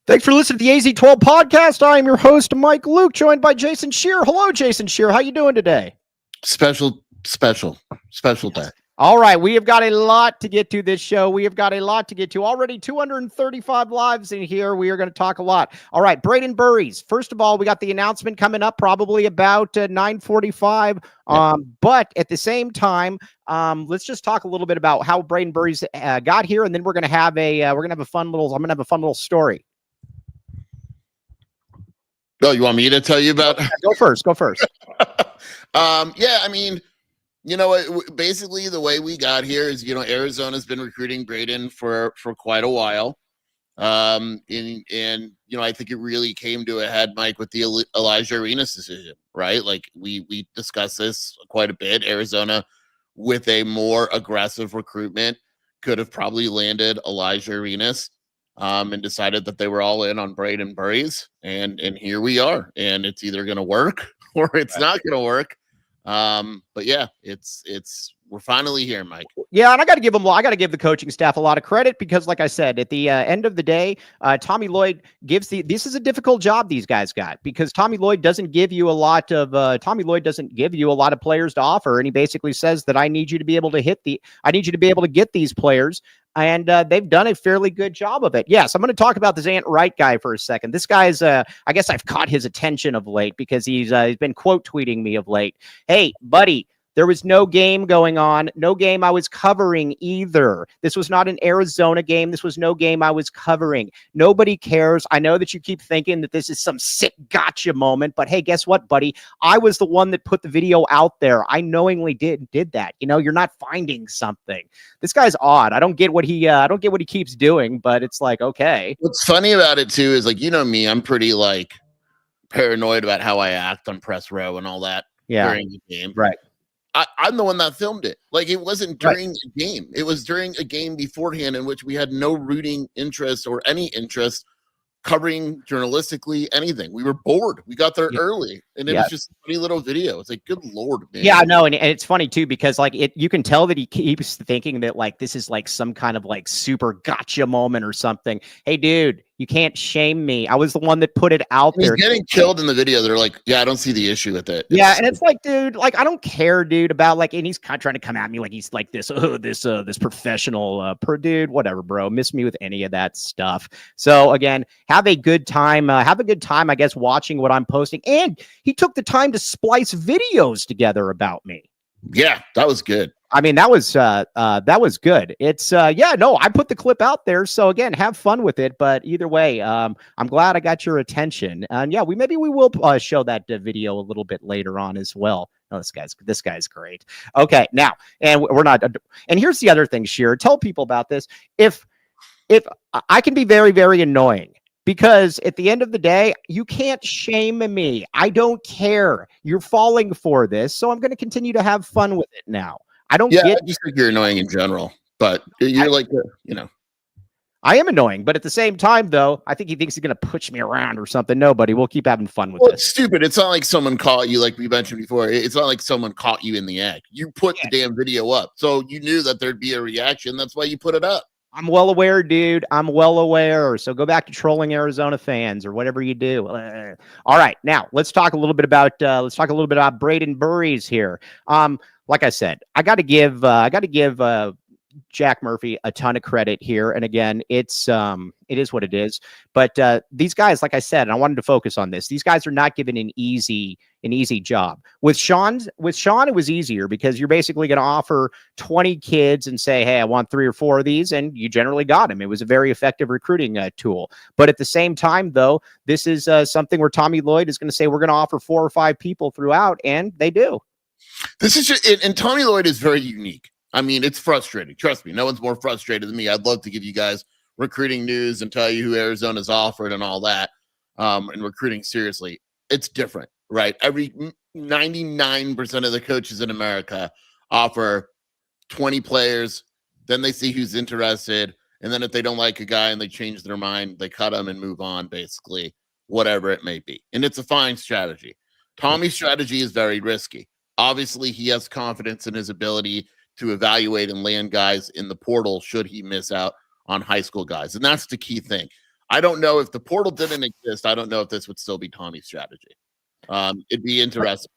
Thanks for listening to the AZ12 podcast. I am your host, Mike Luke, joined by Jason Scheer. Hello, Jason Scheer. How you doing today? Special day. All right, we have got a lot to get to this show. We have got a lot to get to. Already 235 lives in here. We are going to talk a lot. All right, Brayden Burries. First of all, we got the announcement coming up probably about 9:45. But at the same time, let's just talk a little bit about how Brayden Burries got here, and then we're going to have a fun little story. Oh, you want me to tell you about? Go first. Yeah, I mean, basically the way we got here is, Arizona's been recruiting Brayden for quite a while. And I think it really came to a head, Mike, with the Elijah Arenas decision, right? Like we discussed this quite a bit. Arizona, with a more aggressive recruitment, could have probably landed Elijah Arenas. And decided that they were all in on Brayden Burries, and here we are, and it's either going to work or it's not going to work. But yeah, we're finally here, Mike. Yeah, and I got to give the coaching staff a lot of credit because, like I said, at the end of the day, Tommy Lloyd this is a difficult job these guys got because Tommy Lloyd doesn't give you a lot of players to offer, and he basically says that I need you to be able to get these players. And they've done a fairly good job of it. Yes, I'm going to talk about this Ant Wright guy for a second. This guy's, I guess I've caught his attention of late because he's been quote tweeting me of late. Hey, buddy, there was no game going on. No game I was covering either. This was not an Arizona game. This was no game I was covering. Nobody cares. I know that you keep thinking that this is some sick gotcha moment, but hey, guess what, buddy? I was the one that put the video out there. I knowingly did that. You're not finding something. This guy's odd. I don't get what he keeps doing, but it's like, okay. What's funny about it too is, like, me, I'm pretty paranoid about how I act on press row and all that during the game. Right. I'm the one that filmed it. Like, it wasn't during a game. It was during a game beforehand in which we had no rooting interest or any interest covering journalistically anything. We were bored. We got there early, and it was just a funny little video. It's like, good Lord, man. Yeah, I know, and it's funny too because you can tell that he keeps thinking that this is some kind of super gotcha moment or something. Hey, dude, you can't shame me. I was the one that put it out there. He's getting killed in the video. They're like, yeah, I don't see the issue with it. And it's like, dude, I don't care, dude, about and he's kind of trying to come at me like he's like this professional dude, whatever, bro. Miss me with any of that stuff. So again, have a good time, I guess, watching what I'm posting. And he took the time to splice videos together about me. Yeah, that was good. I mean, that was good. It's I put the clip out there. So again, have fun with it. But either way, I'm glad I got your attention. And yeah, we will show that video a little bit later on as well. Oh, this guy's great. Okay, now, and we're not. And here's the other thing, Scheer. Tell people about this. If I can be very, very annoying. Because at the end of the day, you can't shame me. I don't care. You're falling for this. So I'm going to continue to have fun with it now. I just think you're annoying in general, but you're I am annoying, but at the same time, though, I think he thinks he's going to push me around or something. Nobody. We'll keep having fun with this. It's stupid. It's not like someone caught you, like we mentioned before. It's not like someone caught you in the act. You put the damn video up. So you knew that there'd be a reaction. That's why you put it up. I'm well aware, dude. I'm well aware. So go back to trolling Arizona fans or whatever you do. All right, now let's talk a little bit about Brayden Burries here. Like I said, I got to give Jack Murphy a ton of credit here. And again, it is what it is. But these guys, like I said, and I wanted to focus on this, these guys are not given an easy job. With Sean, it was easier because you're basically going to offer 20 kids and say, hey, I want 3 or 4 of these. And you generally got them. It was a very effective recruiting tool. But at the same time, though, this is something where Tommy Lloyd is going to say, we're going to offer 4 or 5 people throughout. And they do. This is just, and Tommy Lloyd is very unique. I mean, it's frustrating. Trust me, no one's more frustrated than me. I'd love to give you guys recruiting news and tell you who Arizona's offered and all that, and recruiting seriously. It's different, right? 99% of the coaches in America offer 20 players, then they see who's interested, and then if they don't like a guy and they change their mind, they cut them and move on, basically, whatever it may be. And it's a fine strategy. Tommy's strategy is very risky. Obviously, he has confidence in his ability to evaluate and land guys in the portal should he miss out on high school guys. And that's the key thing. I don't know if the portal didn't exist. I don't know if this would still be Tommy's strategy. It'd be interesting.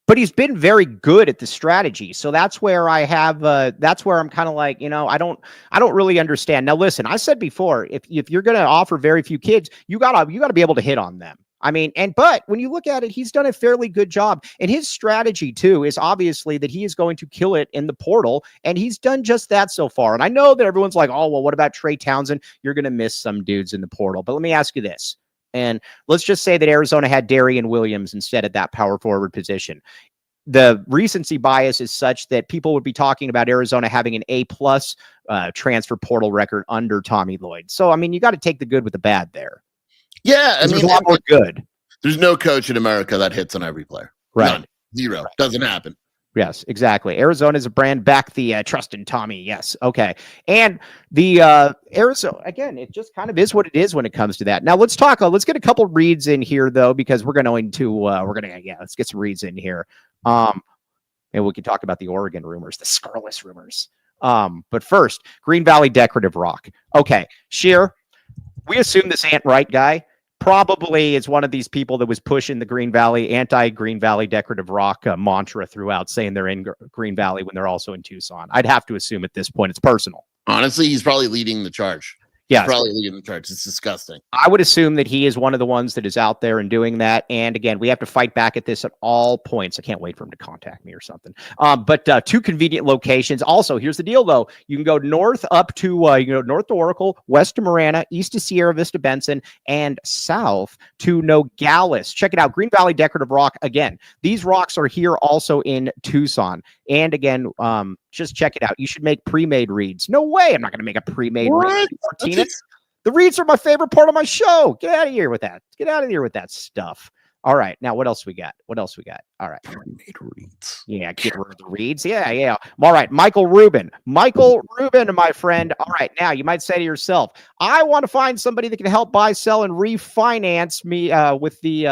But he's been very good at the strategy. So that's where I have that's where I'm kind of like, I don't really understand. Now listen, I said before, if you're going to offer very few kids, you got to be able to hit on them. I mean, but when you look at it, he's done a fairly good job. And his strategy too is obviously that he is going to kill it in the portal, and he's done just that so far. And I know that everyone's like, "Oh, well, what about Trey Townsend? You're going to miss some dudes in the portal." But let me ask you this. And let's just say that Arizona had Darian Williams instead of that power forward position. The recency bias is such that people would be talking about Arizona having an A+ transfer portal record under Tommy Lloyd. So, I mean, you got to take the good with the bad there. Yeah, there's a lot more good. There's no coach in America that hits on every player. Right. None. Zero. Right. Doesn't happen. Yes, exactly. Arizona is a brand. Back the trust in Tommy. Yes. Okay. And the Arizona, again, it just kind of is what it is when it comes to that. Now let's talk. Let's get a couple reads in here though, because let's get some reads in here. And we can talk about the Oregon rumors, the Scarless rumors. But first, Green Valley Decorative Rock. Okay, Scheer, we assume this Ant Wright guy probably is one of these people that was pushing the anti-Green Valley Decorative Rock mantra throughout, saying they're in Green Valley when they're also in Tucson. I'd have to assume at this point it's personal. Honestly, he's probably leading the charge. Yeah, probably leading the charge. It's disgusting. I would assume that he is one of the ones that is out there and doing that. And again, we have to fight back at this at all points. I can't wait for him to contact me or something. But two convenient locations. Also, here's the deal, though. You can go north up to north to Oracle, west to Marana, east to Sierra Vista Benson, and south to Nogales. Check it out. Green Valley Decorative Rock. Again, these rocks are here also in Tucson. And again, just check it out. You should make pre-made reads. No way. I'm not going to make a pre-made read. Martinez. The reads are my favorite part of my show. Get out of here with that. Get out of here with that stuff. All right. Now, what else we got? All right. Pre-made reads. Yeah. Get rid of the reads. Yeah. All right. Michael Rubin, my friend. All right. Now, you might say to yourself, I want to find somebody that can help buy, sell, and refinance me with the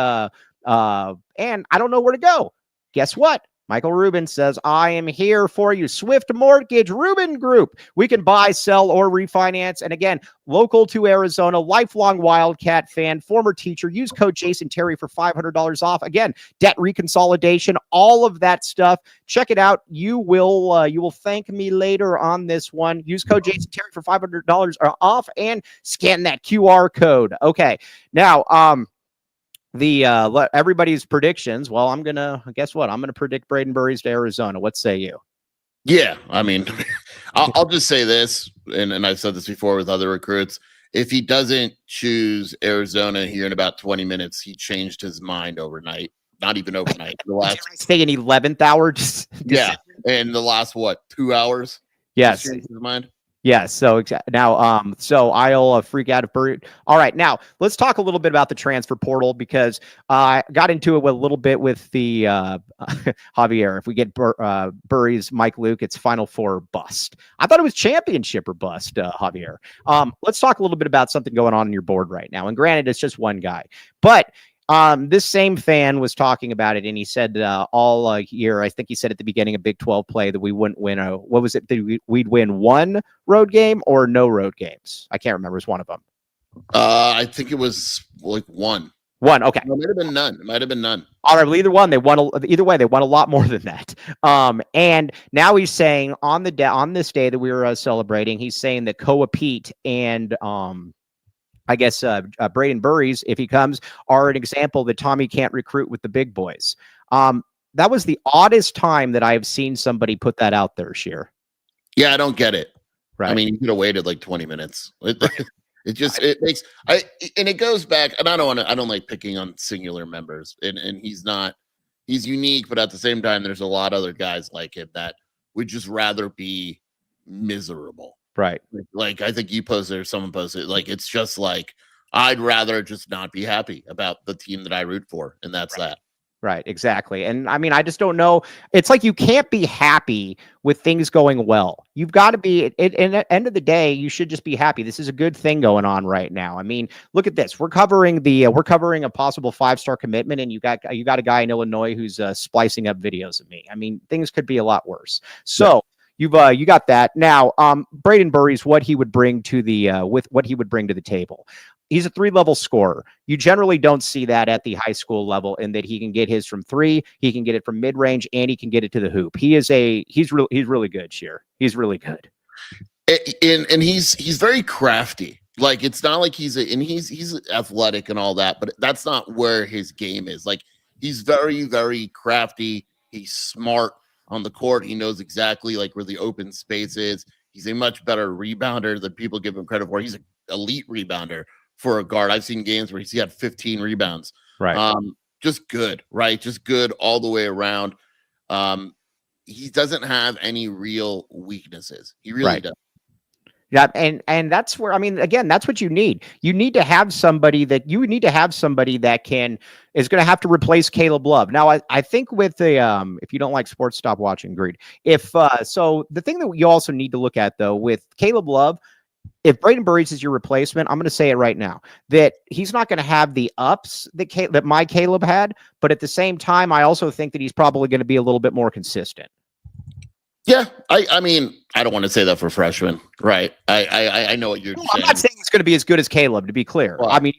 and I don't know where to go. Guess what? Michael Rubin says, I am here for you. Swift Mortgage, Rubin Group. We can buy, sell, or refinance. And again, local to Arizona, lifelong Wildcat fan, former teacher. Use code Jason Terry for $500 off. Again, debt reconsolidation, all of that stuff. Check it out. You will thank me later on this one. Use code Jason Terry for $500 off and scan that QR code. Okay. Now, everybody's predictions. Well, guess what? I'm gonna predict Brayden Burries to Arizona. What say you? Yeah, I mean, I'll just say this, and I've said this before with other recruits. If he doesn't choose Arizona here in about 20 minutes, he changed his mind overnight. Not even overnight. The last stay an 11th hour. Yeah, in the last 2 hours? Yes, changed his mind. Yes. So now, so I'll freak out if Burries. All right. Now let's talk a little bit about the transfer portal, because I got into it a little bit with the Javier. If we get Burries, Mike Luke, it's Final Four or bust. I thought it was championship or bust, Javier. Let's talk a little bit about something going on your board right now. And granted, it's just one guy, but this same fan was talking about it, and he said all year, I think he said at the beginning of Big 12 play, that we wouldn't win what was it? We'd win one road game or no road games. I can't remember. It was one of them. I think it was one. One. Okay. It might have been none. All right. Well, either way, they won a lot more than that. And now he's saying on this day that we were celebrating, he's saying that Koa Pete and I guess Brayden Burries, if he comes, are an example that Tommy can't recruit with the big boys. That was the oddest time that I have seen somebody put that out there, Scheer. Yeah, I don't get it. Right. I mean, you could have waited 20 minutes. It makes and it goes back, and I don't like picking on singular members, and he's unique, but at the same time, there's a lot of other guys like him that would just rather be miserable. Right. Like I think you posted or someone posted, it's just I'd rather just not be happy about the team that I root for. And that's that. Right. Exactly. And I mean, I just don't know. It's like you can't be happy with things going well. You've got to be, and at the end of the day, you should just be happy. This is a good thing going on right now. I mean, look at this. We're covering a possible 5-star commitment, and you got a guy in Illinois who's splicing up videos of me. I mean, things could be a lot worse. So. Yeah. You got that. Now, Brayden Burries, what he would bring to the table. he's a 3-level scorer. You generally don't see that at the high school level, in that he can get his from 3, he can get it from mid range, and he can get it to the hoop. He's really good, Scheer. He's really good. And he's very crafty. Like, it's not like he's athletic and all that, but that's not where his game is. Like, he's very, very crafty. He's smart on the court. He knows exactly like where the open space is. He's a much better rebounder than people give him credit for. He's an elite rebounder for a guard. I've seen games where he's had 15 rebounds. Right. Just good, right? Just good all the way around. He doesn't have any real weaknesses. He really does. Yeah, and that's where, I mean, again, that's what you need. You need to have somebody that is going to have to replace Caleb Love. Now, I think with the if you don't like sports, stop watching. Agreed. So the thing that you also need to look at, though, with Caleb Love, if Brayden Burries is your replacement, I'm going to say it right now, that he's not going to have the ups that my Caleb had, but at the same time, I also think that he's probably going to be a little bit more consistent. Yeah, I mean, I don't want to say that for freshmen, right? I know what you're saying. I'm not saying he's going to be as good as Caleb, to be clear. Well, I mean,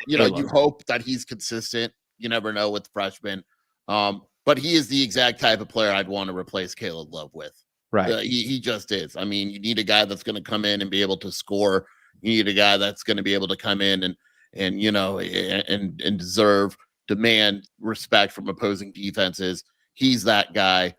you hope that he's consistent. You never know with freshmen. But he is the exact type of player I'd want to replace Caleb Love with. Right. He just is. I mean, you need a guy that's going to come in and be able to score. You need a guy that's going to be able to come in and demand respect from opposing defenses. He's that guy.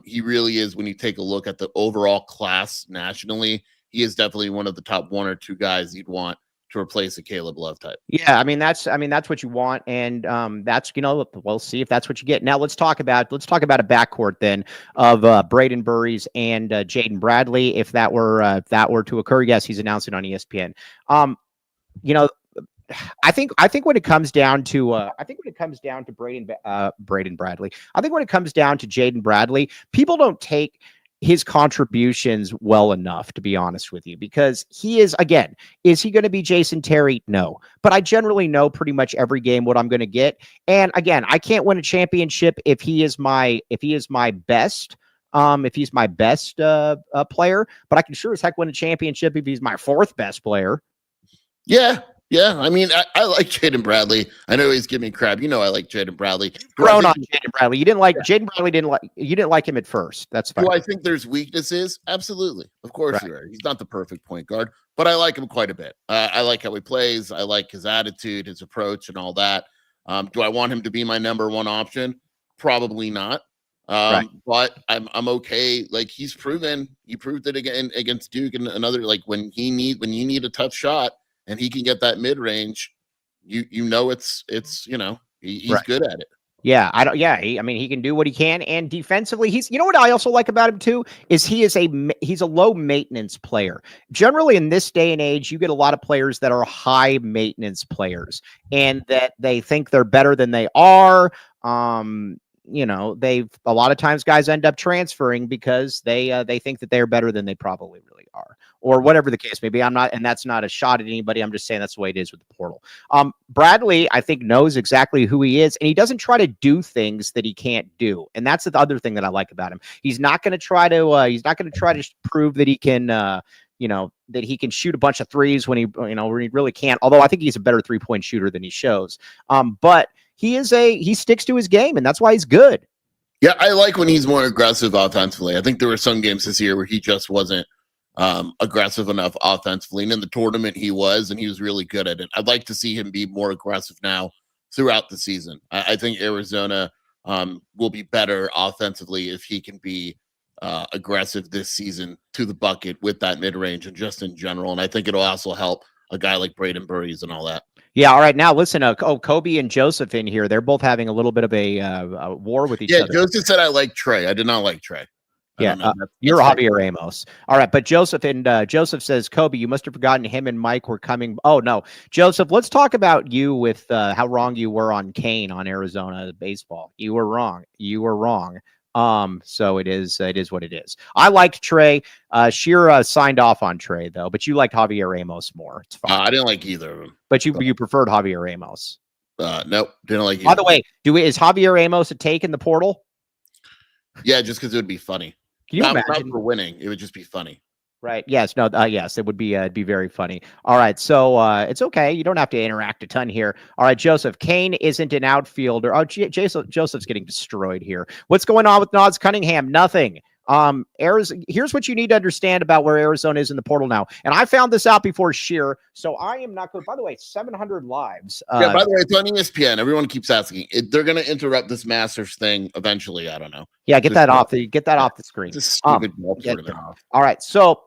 He really is. When you take a look at the overall class nationally, he is definitely one of the top 1 or 2 guys you'd want to replace a Caleb Love type. Yeah, I mean that's what you want, and that's, we'll see if that's what you get. Now let's talk about a backcourt then of Brayden Burries and Jaden Bradley. If that were to occur, yes, he's announced it on ESPN. I think when it comes down to Brayden Bradley, I think when it comes down to Jaden Bradley, people don't take his contributions well enough, to be honest with you, because is he going to be Jason Terry? No, but I generally know pretty much every game what I'm going to get. And again, I can't win a championship if he is my best. If he's my best player, but I can sure as heck win a championship if he's my 4th best player. Yeah, I mean, I like Jaden Bradley. I know he's giving me crap. I like Jaden Bradley. Grown on Jaden Bradley. You didn't like Jaden Bradley. You didn't like him at first. That's fine. Do I think there's weaknesses? Absolutely, of course, right. He's not the perfect point guard, but I like him quite a bit. I like how he plays. I like his attitude, his approach, and all that. Do I want him to be my number 1 option? Probably not. Right. But I'm okay. Like, he proved it again against Duke and another. Like, when you need a tough shot, and he can get that mid range, he's right. good at it. Yeah, he can do what he can, and defensively, what I also like about him too is he's a low maintenance player. Generally, in this day and age, you get a lot of players that are high maintenance players, and that they think they're better than they are. A lot of times guys end up transferring because they think that they're better than they probably really are, or whatever the case may be. And that's not a shot at anybody. I'm just saying that's the way it is with the portal. Bradley, I think, knows exactly who he is, and he doesn't try to do things that he can't do. And that's the other thing that I like about him. He's not going to try to prove that he can, that he can shoot a bunch of threes when he really can't. Although I think he's a better 3-point shooter than he shows. But he sticks to his game, and that's why he's good. Yeah, I like when he's more aggressive offensively. I think there were some games this year where he just wasn't aggressive enough offensively. And in the tournament, he was really good at it. I'd like to see him be more aggressive now throughout the season. I think Arizona will be better offensively if he can be aggressive this season to the bucket with that mid-range and just in general. And I think it'll also help a guy like Brayden Burries and all that. Yeah. All right. Now listen, Kobe and Joseph in here. They're both having a little bit of a war with each other. Yeah. Joseph said I like Trey. I did not like Trey. You're Javier Ramos. All right. But Joseph says, Kobe, you must have forgotten him and Mike were coming. Oh no, Joseph, let's talk about you with how wrong you were on Kane on Arizona baseball. You were wrong. So it is what it is. I liked Trey. Scheer signed off on Trey though, but you liked Javier Ramos more. It's fine. I didn't like either of them. But you preferred Javier Ramos. Nope, didn't like either. By the way, is Javier Ramos a take in the portal? Yeah, just because it would be funny. Can you imagine? Not for winning, it would just be funny. Right. Yes. No. Yes. It would be. It'd be very funny. All right. So it's okay. You don't have to interact a ton here. All right, Joseph. Kane isn't an outfielder. Oh, Joseph's getting destroyed here. What's going on with Nods Cunningham? Nothing. Arizona, here's what you need to understand about where Arizona is in the portal now. And I found this out before Scheer, so I am not good. By the way, 700 lives. Yeah, by the way, it's on ESPN. Everyone keeps asking. They're going to interrupt this Masters thing eventually. I don't know. Yeah, get that off the screen. It's a stupid tournament. All right, so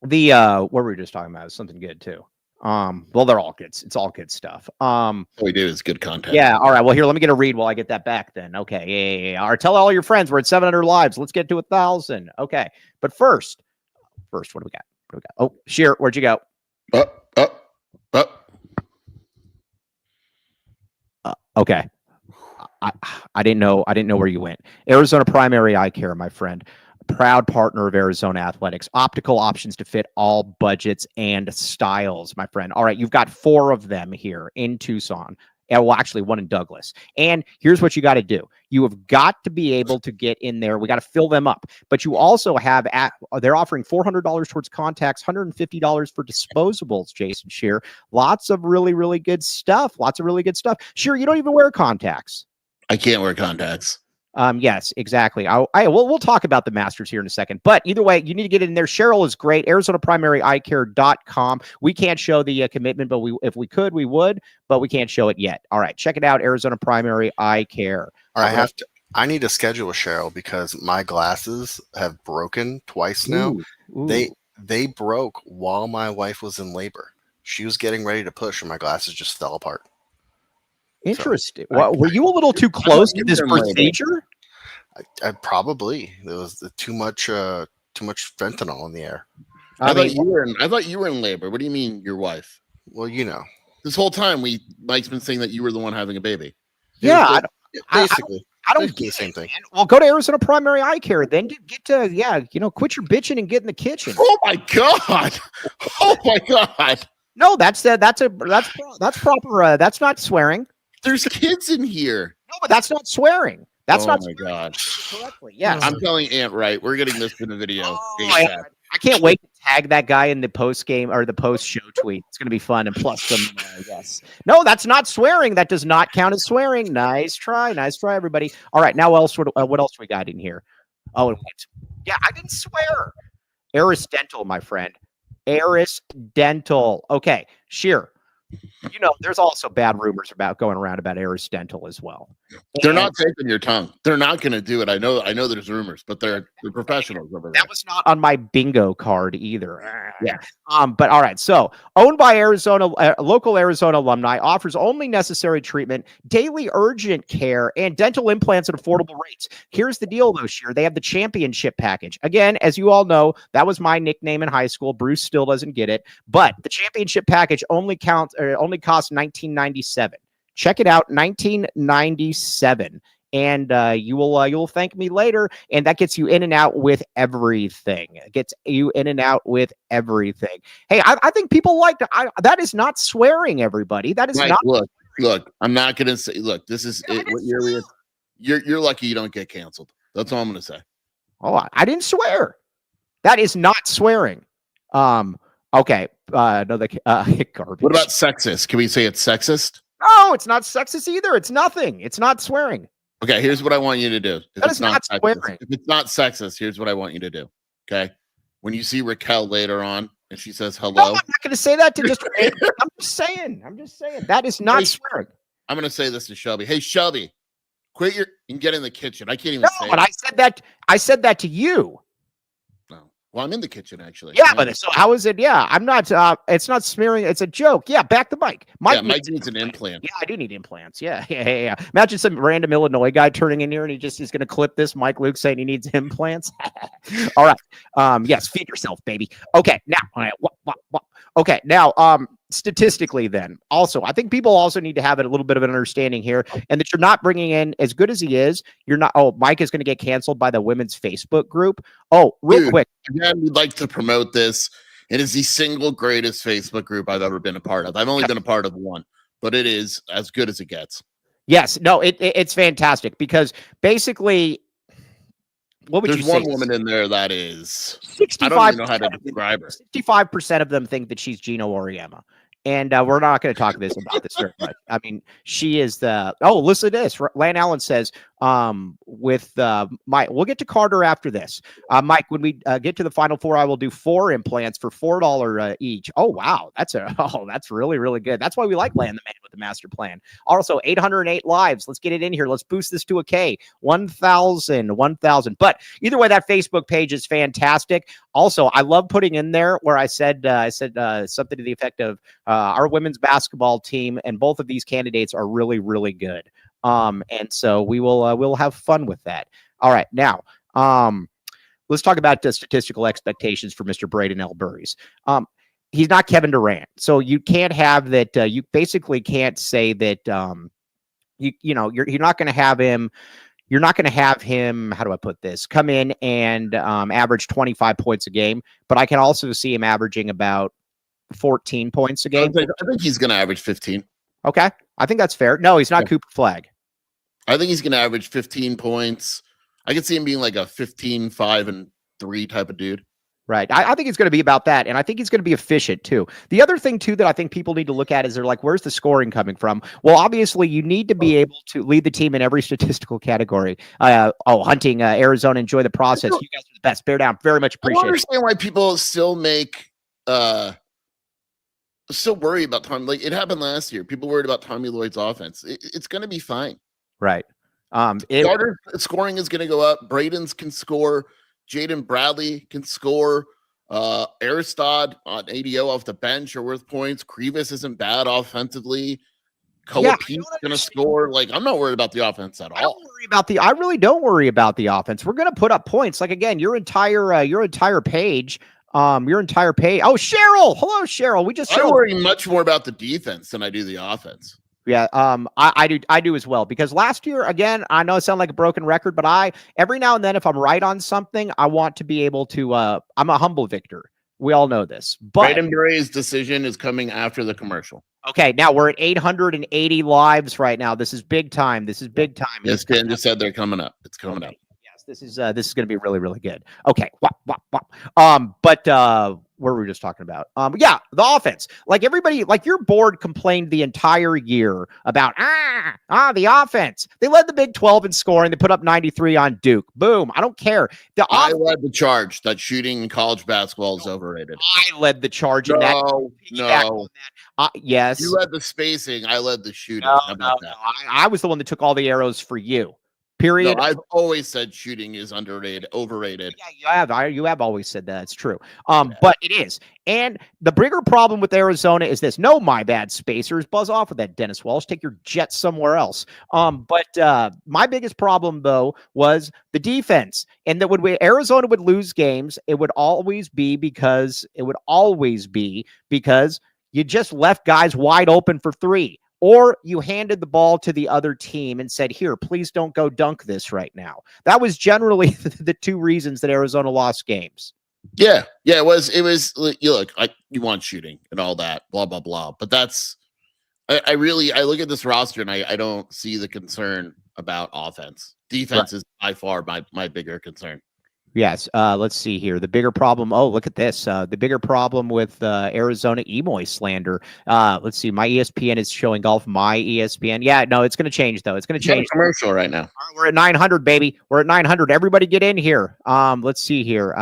the what were we just talking about? Is something good too. Well, they're all good. It's all good stuff. All we do is good content. Yeah. All right. Well, here, let me get a read while I get that back then. Okay. Yeah. All right. Tell all your friends we're at 700 lives. Let's get to 1,000. Okay. But first, what do we got? Oh, Scheer, where'd you go? Okay. I didn't know where you went. Arizona Primary Eye Care, my friend. Proud partner of Arizona Athletics. Optical options to fit all budgets and styles, my friend. All right, you've got 4 of them here in Tucson. Well, actually, 1 in Douglas. And here's what you got to do. You have got to be able to get in there. We got to fill them up. But you also have they're offering $400 towards contacts, $150 for disposables, Jason Scheer. Lots of really, really good stuff. Scheer, you don't even wear contacts. I can't wear contacts. Yes, exactly. We'll talk about the Masters here in a second, but either way, you need to get in there. Cheryl is great. ArizonaPrimaryEyeCare.com. We can't show the commitment, but if we could, we would, but we can't show it yet. All right, check it out. Arizona Primary Eye Care. I need to schedule with Cheryl because my glasses have broken twice now. Ooh. They broke while my wife was in labor. She was getting ready to push, and my glasses just fell apart. Interesting. Were you a little too close to this procedure? I probably there was too much fentanyl in the air. I thought you were in labor. What do you mean, your wife? Well, this whole time Mike's been saying that you were the one having a baby. Yeah, basically. I don't get the same thing. Well, go to Arizona Primary Eye Care. Then get to quit your bitching and get in the kitchen. Oh my god! Oh my god! No, that's proper. That's not swearing. There's kids in here. No, but that's not swearing. That's not. Oh my god! Correctly, yes. I'm telling Aunt right. We're getting this in the video. I can't wait to tag that guy in the post game or the post show tweet. It's going to be fun and plus some. Yes. No, that's not swearing. That does not count as swearing. Nice try, everybody. All right, now what else we got in here? Oh, yeah, I didn't swear. Eris Dental, my friend. Eris Dental. Okay, Scheer. There's also bad rumors going around about Eris Dental as well. They're not taking your tongue. They're not going to do it. I know there's rumors, but they're professionals over there. That was not on my bingo card either. Yeah. But all right. So owned by local Arizona alumni, offers only necessary treatment, daily urgent care, and dental implants at affordable rates. Here's the deal, though, Scheer. They have the championship package. Again, as you all know, that was my nickname in high school. Bruce still doesn't get it, but the championship package only costs $19.97. Check it out, $19.97. And you'll thank me later. And that gets you in and out with everything. It gets you in and out with everything. Hey, I think people like that is not swearing, everybody. That is not. Look, I'm not going to say, look, this is it. You're lucky you don't get canceled. That's all I'm going to say. Oh, I didn't swear. That is not swearing. Okay. Garbage. What about sexist? Can we say it's sexist? No, it's not sexist either. It's nothing. It's not swearing. Okay, here's what I want you to do. That is not swearing. If it's not sexist, here's what I want you to do. Okay, when you see Raquel later on and she says hello, no, I'm not going to say that to just. I'm just saying that is not swearing. I'm going to say this to Shelby. Hey, Shelby, quit and get in the kitchen. I can't even say. But I said that to you. Well, I'm in the kitchen, actually. Yeah, but so how is it? Yeah, I'm not. It's not smearing. It's a joke. Yeah, back the mic. Mike needs an implant. Yeah, I do need implants. Yeah. Imagine some random Illinois guy turning in here and he just is going to clip this. Mike Luke saying he needs implants. All right. Yes, feed yourself, baby. Okay, now. All right, okay, now. Statistically, then, also, I think people also need to have a little bit of an understanding here, and that you're not bringing in as good as he is. You're not. Oh, Mike is going to get canceled by the women's Facebook group. Oh, real quick. Again, we'd like to promote this. It is the single greatest Facebook group I've ever been a part of. I've only been a part of one, but it is as good as it gets. Yes, no, it's fantastic because basically what would There's you say? one woman in there that is. 65%. I don't even know how to describe her. 65% of them think that she's Gino Auriemma. And we're not going to talk about this very much. I mean, she is the. Oh, listen to this. Lan Allen says, with Mike, we'll get to Carter after this. Mike, when we get to the Final Four, I will do 4 implants for $4 each. Oh, wow. That's really, really good. That's why we like Lan the Man with the master plan. Also, 808 lives. Let's get it in here. Let's boost this to a K. 1,000. But either way, that Facebook page is fantastic. Also, I love putting in there where I said something to the effect of our women's basketball team and both of these candidates are really, really good. And so we'll have fun with that. All right, now let's talk about the statistical expectations for Mr. Brayden L. Burries. He's not Kevin Durant, so you can't have that. You basically can't say that. You're not going to have him. You're not going to have him, how do I put this, come in and average 25 points a game, but I can also see him averaging about 14 points a game. I think he's going to average 15. Okay. I think that's fair. No, he's not Cooper Flagg. I think he's going to average 15 points. I could see him being like a 15, 5, and 3 type of dude. Right. I think it's going to be about that. And I think he's going to be efficient too. The other thing too, that I think people need to look at is they're like, where's the scoring coming from? Well, obviously you need to be able to lead the team in every statistical category. Hunting, Arizona, enjoy the process. You guys are the best. Bear down. Very much appreciate it. I don't understand why people still still worry about Tommy. Like it happened last year. People worried about Tommy Lloyd's offense. It's going to be fine. Right. Carter's scoring is going to go up. Brayden's can score. Jaden Bradley can score. Aristod on ADO off the bench are worth points. Krivas isn't bad offensively. Pete's going to score. Like, I'm not worried about the offense at all. I really don't worry about the offense. We're going to put up points. Like, again, your entire page. Oh, Cheryl. Hello, Cheryl. I worry much more about the defense than I do the offense. Yeah, I do as well, because last year, again, I know it sounds like a broken record, but every now and then, if I'm right on something, I want to be able to, I'm a humble victor. We all know this. But Brayden Burries' decision is coming after the commercial. Okay, now we're at 880 lives right now. This is big time. Yes, Dan just said they're coming up. It's coming up. Yes, this is going to be really, really good. Okay. But what were we just talking about? Yeah, the offense. Like everybody, like your board complained the entire year about the offense. They led the Big 12 in scoring. They put up 93 on Duke. Boom. I don't care. I led the charge that shooting in college basketball is overrated. I led the charge in that. No. Yes. You led the spacing. I led the shooting. No. I was the one that took all the arrows for you. Period. No, I've always said shooting is overrated. Yeah, you have always said that. It's true. But it is. And the bigger problem with Arizona is this. No, my bad, spacers. Buzz off with that, Dennis Walsh. Take your jets somewhere else. But my biggest problem, though, was the defense. And that when Arizona would lose games, it would always be because you just left guys wide open for 3. Or you handed the ball to the other team and said, here, please don't go dunk this right now. That was generally the 2 reasons that Arizona lost games. Yeah, it was. You want shooting and all that, blah, blah, blah. But I look at this roster and I don't see the concern about offense. Defense is by far my bigger concern. Yes. Let's see here. The bigger problem. Oh, look at this. The bigger problem with Arizona Emoy slander. Let's see. My ESPN is showing golf. My ESPN. Yeah, no, it's going to change though. It's going to change. Commercial right now. All right, we're at 900, baby. We're at 900. Everybody get in here. Let's see here.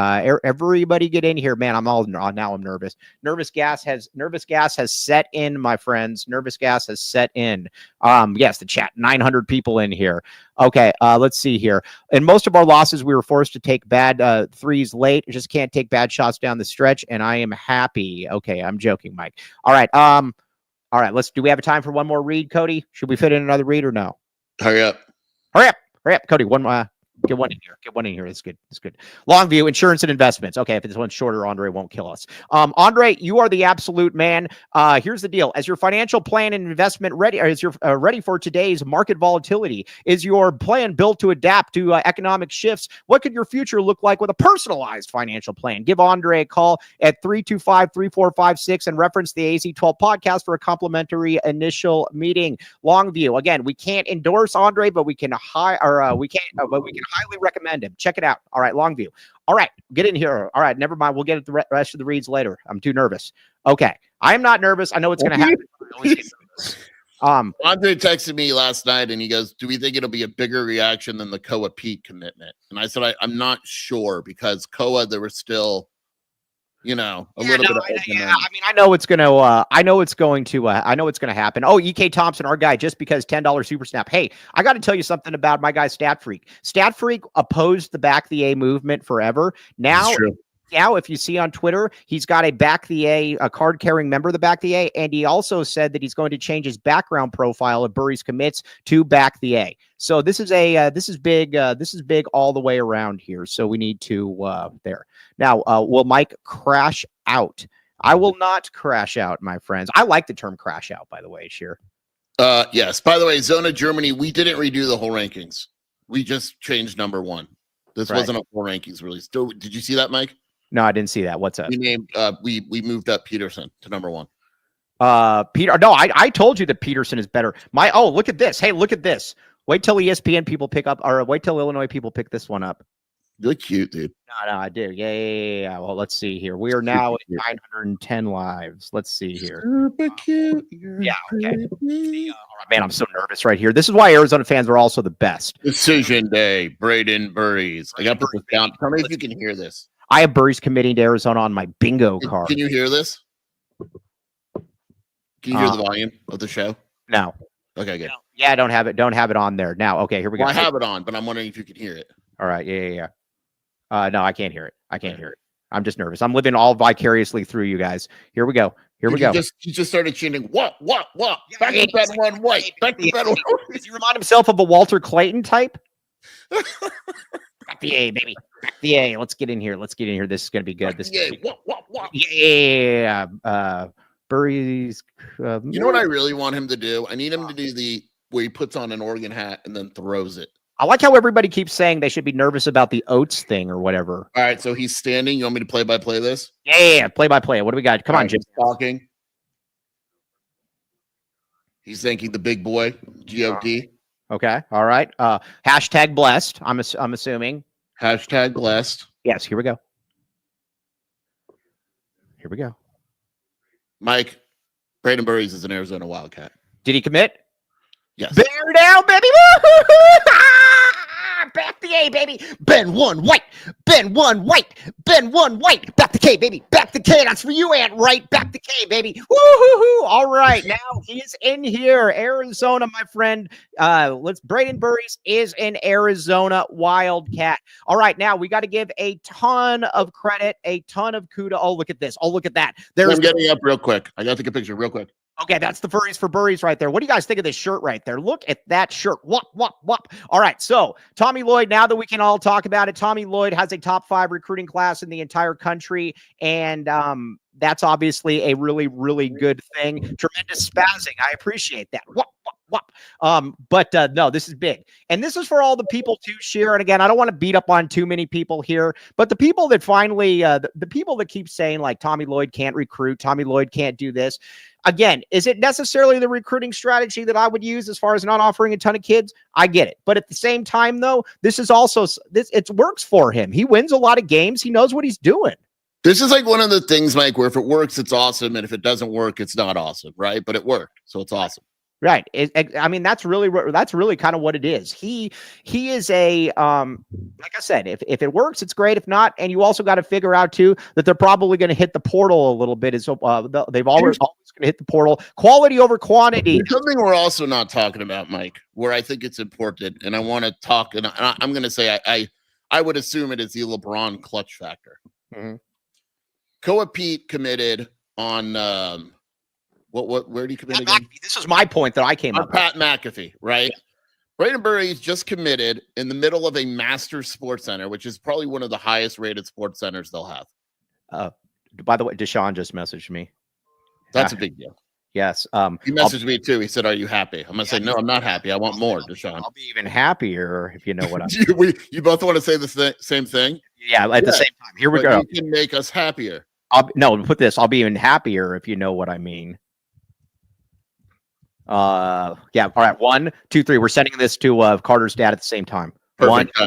Everybody get in here, man. Now I'm nervous. Nervous gas has set in, my friends. Nervous gas has set in. Yes, the chat. 900 people in here. Okay, let's see here. In most of our losses, we were forced to take bad threes late. Just can't take bad shots down the stretch, and I am happy. Okay, I'm joking, Mike. All right. Do we have a time for one more read, Cody? Should we fit in another read or no? Hurry up, Cody. Get one in here. It's good. Longview Insurance and Investments. Okay, if this one's shorter, Andre won't kill us. Andre, you are the absolute man. Here's the deal: as your financial plan and investment ready, or as you're ready for today's market volatility, is your plan built to adapt to economic shifts? What could your future look like with a personalized financial plan? Give Andre a call at 325-3456 and reference the AZ12 podcast for a complimentary initial meeting. Longview. Again, we can't endorse Andre, but we can highly recommend him. Check it out. All right, Longview. All right, get in here. All right, never mind. We'll get at the rest of the reads later. I'm too nervous. Okay, I am not nervous. I know it's going to happen. I always get nervous. Andre texted me last night and he goes, "Do we think it'll be a bigger reaction than the Koa Pete commitment?" And I said, I'm not sure, because Koa, there was still, a little bit of open end. I mean, I know it's going to happen. Oh, EK Thompson, our guy, just because $10 super snap. Hey, I got to tell you something about my guy Stat Freak. Stat Freak opposed the back the A movement forever. Now, if you see on Twitter, he's got a back the A card carrying member of the back the A, and he also said that he's going to change his background profile if Burries commits to back the A. So this is big. This is big all the way around here. So we need to there. Now, will Mike crash out? I will not crash out, my friends. I like the term crash out, by the way, Scheer. Yes. By the way, Zona Germany, we didn't redo the whole rankings. We just changed number 1. This wasn't a full rankings release. Did you see that, Mike? No, I didn't see that. What's up? We named we moved up Peterson to number 1. Peter. No, I told you that Peterson is better. Look at this. Hey, look at this. Wait till ESPN people pick up, or wait till Illinois people pick this one up. You look cute, dude. No, I do. Yeah. Well, let's see here. We are now at 910 lives. Let's see here. Super cute. Yeah. Okay. Man, I'm so nervous right here. This is why Arizona fans are also the best. Decision day. Brayden Burries. I got to put this down. Tell me if you can hear this. I have Burries committing to Arizona on my bingo card. Can you hear this? Can you hear the volume of the show? No. Okay, good. Yeah, I don't have it. Don't have it on there. Now, okay, here we go. Well, I have it on, but I'm wondering if you can hear it. All right. Yeah. No, I can't hear it. I can't hear it. I'm just nervous. I'm living all vicariously through you guys. Here we go. He just started chanting, what? Back to bed one white. Back to bed one white. Does he remind himself of a Walter Clayton type? Back the A, baby. Back the A. Let's get in here. This is going to be good. What? Yeah. Burries. You know what I really want him to do? I need him to do where he puts on an Oregon hat and then throws it. I like how everybody keeps saying they should be nervous about the oats thing or whatever. All right, so he's standing. You want me to play-by-play this? Yeah, play-by-play. What do we got? Come on, Jim. He's talking. He's thanking the big boy, G-O-D. Okay, all right. Hashtag blessed, I'm assuming. Hashtag blessed. Yes, here we go. Mike, Brayden Burries is an Arizona Wildcat. Did he commit? Yes. Bear down, baby. Back the A, baby. Ben one white. Back the K, baby. Back the K. That's for you, Ant Wright. Back the K, baby. Woo-hoo-hoo. All right. Now he is in here. Arizona, my friend. Brayden Burries is an Arizona Wildcat. All right. Now we got to give a ton of credit, a ton of kudos. Oh, look at this. Oh, look at that. I'm getting up real quick. I got to take a picture real quick. Okay, that's the furries for Burries right there. What do you guys think of this shirt right there? Look at that shirt. Whop. All right, so Tommy Lloyd, now that we can all talk about it, Tommy Lloyd has a top 5 recruiting class in the entire country, and that's obviously a really, really good thing. Tremendous spazzing. I appreciate that. Whop. But no, this is big. And this is for all the people to share. And again, I don't want to beat up on too many people here, but the people that finally, the people that keep saying like Tommy Lloyd can't recruit, Tommy Lloyd can't do this. Again, is it necessarily the recruiting strategy that I would use as far as not offering a ton of kids? I get it. But at the same time, though, this is also, it works for him. He wins a lot of games. He knows what he's doing. This is like one of the things, Mike, where if it works, it's awesome. And if it doesn't work, it's not awesome, right? But it worked. So it's awesome. Right. I mean, that's really kind of what it is. He is a, like I said, if it works, it's great. If not, and you also got to figure out too, that they're probably going to hit the portal a little bit. They've always going to hit the portal, quality over quantity. There's something we're also not talking about, Mike, where I think it's important. And I want to talk, and I'm going to say, I would assume it is the LeBron clutch factor. Mm-hmm. Koa Pete committed on, where do you commit again? This is my point that I came up with. Pat McAfee, right? Yeah. Brayden Burries just committed in the middle of a master sports center, which is probably one of the highest rated sports centers they'll have. By the way, Deshaun just messaged me. That's a big deal. Yes. He messaged me too. He said, "Are you happy?" I'm gonna say, "No, I'm not happy. I want more, Deshaun." I'll be even happier if you know what I'm. You both want to say the same thing? Yeah, at the same time. Here we go. You can make us happier. Put this. I'll be even happier if you know what I mean. Yeah. All right. 1, 2, 3. We're sending this to Carter's dad at the same time. Perfect.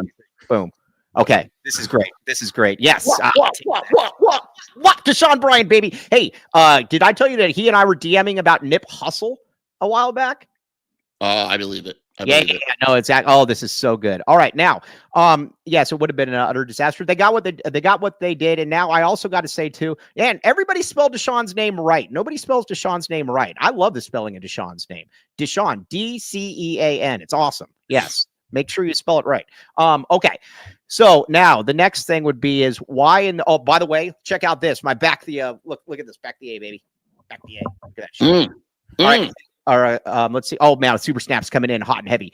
Boom. Okay, this is great. This is great. Yes. What? Deshaun Bryant, baby. Hey, did I tell you that he and I were DMing about Nip Hustle a while back? I believe it. Yeah, no, exactly. Oh, this is so good. All right, now, yes, it would have been an utter disaster. They got what they did, and now I also got to say too, and everybody spelled Deshaun's name right. Nobody spells Deshaun's name right. I love the spelling of Deshaun's name. Deshaun, DCEAN. It's awesome. Yes, make sure you spell it right. Okay. So now the next thing would be is why in the, by the way, check out this. My back the look at this, back the A, baby. Back the A. Look at that shit. All right. All right, let's see. Oh, man, Super Snap's coming in hot and heavy.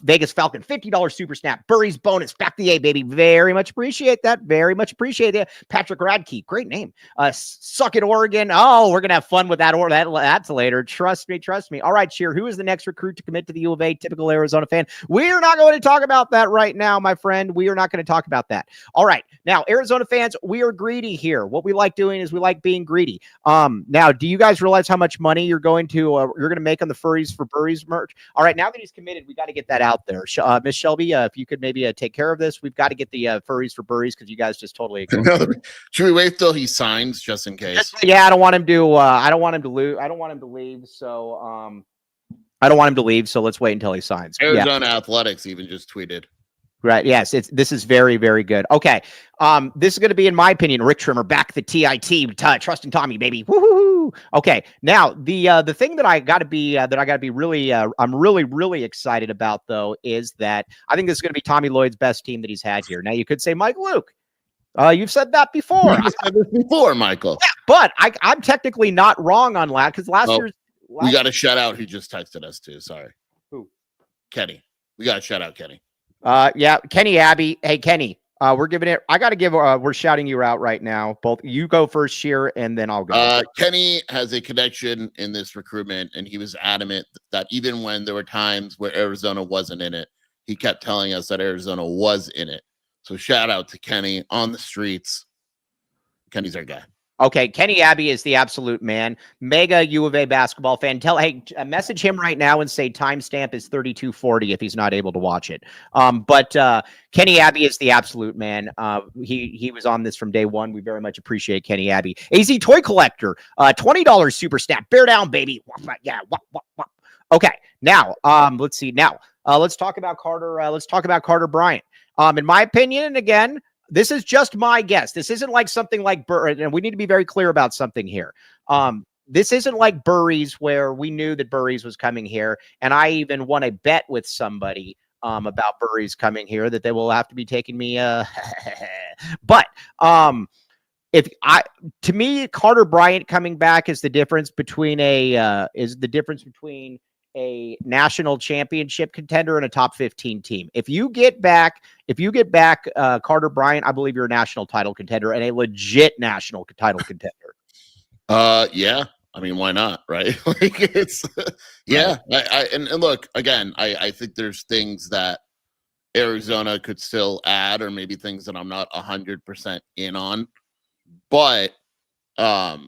Vegas Falcon, $50 Super Snap. Burries bonus, back the A, baby. Very much appreciate that. Very much appreciate it. Patrick Radke, great name. Suck it, Oregon. Oh, we're going to have fun with that. Or that's later. Trust me. All right, Scheer, who is the next recruit to commit to the U of A? Typical Arizona fan. We're not going to talk about that right now, my friend. We are not going to talk about that. All right, now, Arizona fans, we are greedy here. What we like doing is we like being greedy. Now, do you guys realize how much money you're going to make on the Furries for Burries merch? All right, now that he's committed, we got to get that out there. Miss Shelby, if you could maybe take care of this, we've got to get the Furries for Burries because you guys just totally. Should we wait till he signs just in case? Yeah, I don't want him to. I don't want him to lose. I don't want him to leave. So I don't want him to leave. So let's wait until he signs. Arizona Athletics even just tweeted. Right. Yes. This is very, very good. Okay. This is going to be, in my opinion, Rick Trimmer back the TIT, trusting Tommy, baby. Woo-hoo-hoo. Okay. Now the thing that I got to be really, I'm really excited about though, is that I think this is going to be Tommy Lloyd's best team that he's had here. Now you could say Mike Luke. You've said that before. You said this before, Michael. Yeah, but I'm technically not wrong on that because last year's. We got a shout out who just texted us too. Sorry. Who? Kenny. We got a shout out, Kenny. Yeah, Kenny Abbey. Hey, Kenny, we're giving it. I got to give. We're shouting you out right now. Both you go first, Scheer, and then I'll go. Kenny has a connection in this recruitment, and he was adamant that even when there were times where Arizona wasn't in it, he kept telling us that Arizona was in it. So shout out to Kenny on the streets. Kenny's our guy. Okay, Kenny Abbey is the absolute man. Mega U of A basketball fan. Message him right now and say timestamp is 32:40 if he's not able to watch it. But Kenny Abbey is the absolute man. He was on this from day one. We very much appreciate Kenny Abbey. AZ Toy Collector, $20 Super Snap. Bear down, baby. Yeah. Okay, now let's see. Now let's talk about Carter. Let's talk about Carter Bryant. In my opinion, and again, this is just my guess. This isn't like something like and we need to be very clear about something here. This isn't like Burries where we knew that Burries was coming here, and I even won a bet with somebody about Burries coming here that they will have to be taking me. But to me, Carter Bryant coming back is the difference between a national championship contender and a top 15 team. If you get back Carter Bryant, I believe you're a national title contender and a legit national title contender. Yeah. I mean, why not? Right. Like it's, yeah. And look, again, I think there's things that Arizona could still add, or maybe things that I'm not 100% in on, but I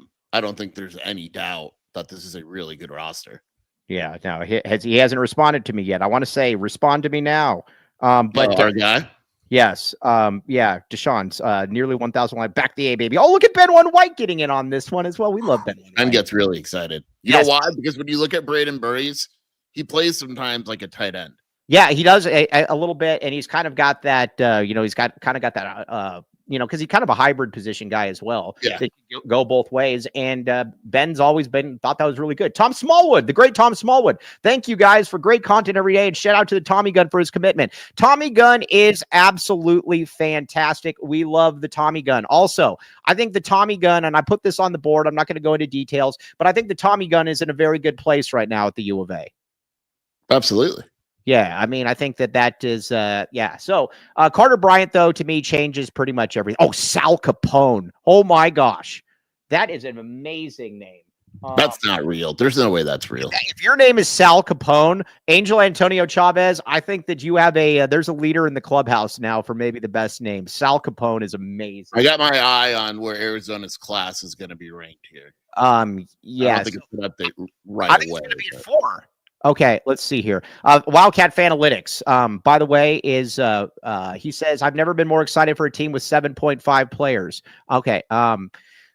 don't think there's any doubt that this is a really good roster. Yeah, no, he hasn't responded to me yet. I want to say, respond to me now. But our guy, yes, yeah, Deshaun's nearly 1,000 likes. Back the A, baby. Oh, look at Ben One White getting in on this one as well. We love Ben. Ben gets really excited. You know why? Because when you look at Brayden Burries, he plays sometimes like a tight end. Yeah, he does a little bit, and he's kind of got that. He's got that. Because he's kind of a hybrid position guy as well. Yeah. They go both ways. And Ben's always thought that was really good. Tom Smallwood, the great Tom Smallwood. Thank you guys for great content every day. And shout out to the Tommy Gun for his commitment. Tommy Gun is absolutely fantastic. We love the Tommy Gun. Also, I think the Tommy Gun, and I put this on the board, I'm not going to go into details, but I think the Tommy Gun is in a very good place right now at the U of A. Absolutely. Yeah, I mean, I think that is, yeah. So Carter Bryant, though, to me, changes pretty much everything. Oh, Sal Capone. Oh, my gosh. That is an amazing name. That's not real. There's no way that's real. If your name is Sal Capone, Angel Antonio Chavez, I think that you have there's a leader in the clubhouse now for maybe the best name. Sal Capone is amazing. I got my eye on where Arizona's class is going to be ranked here. Yes. I don't think it's going to update right I think away. It's going to be at 4. Okay, let's see here. Wildcat Fanalytics, by the way, is he says, I've never been more excited for a team with 7.5 players. Okay,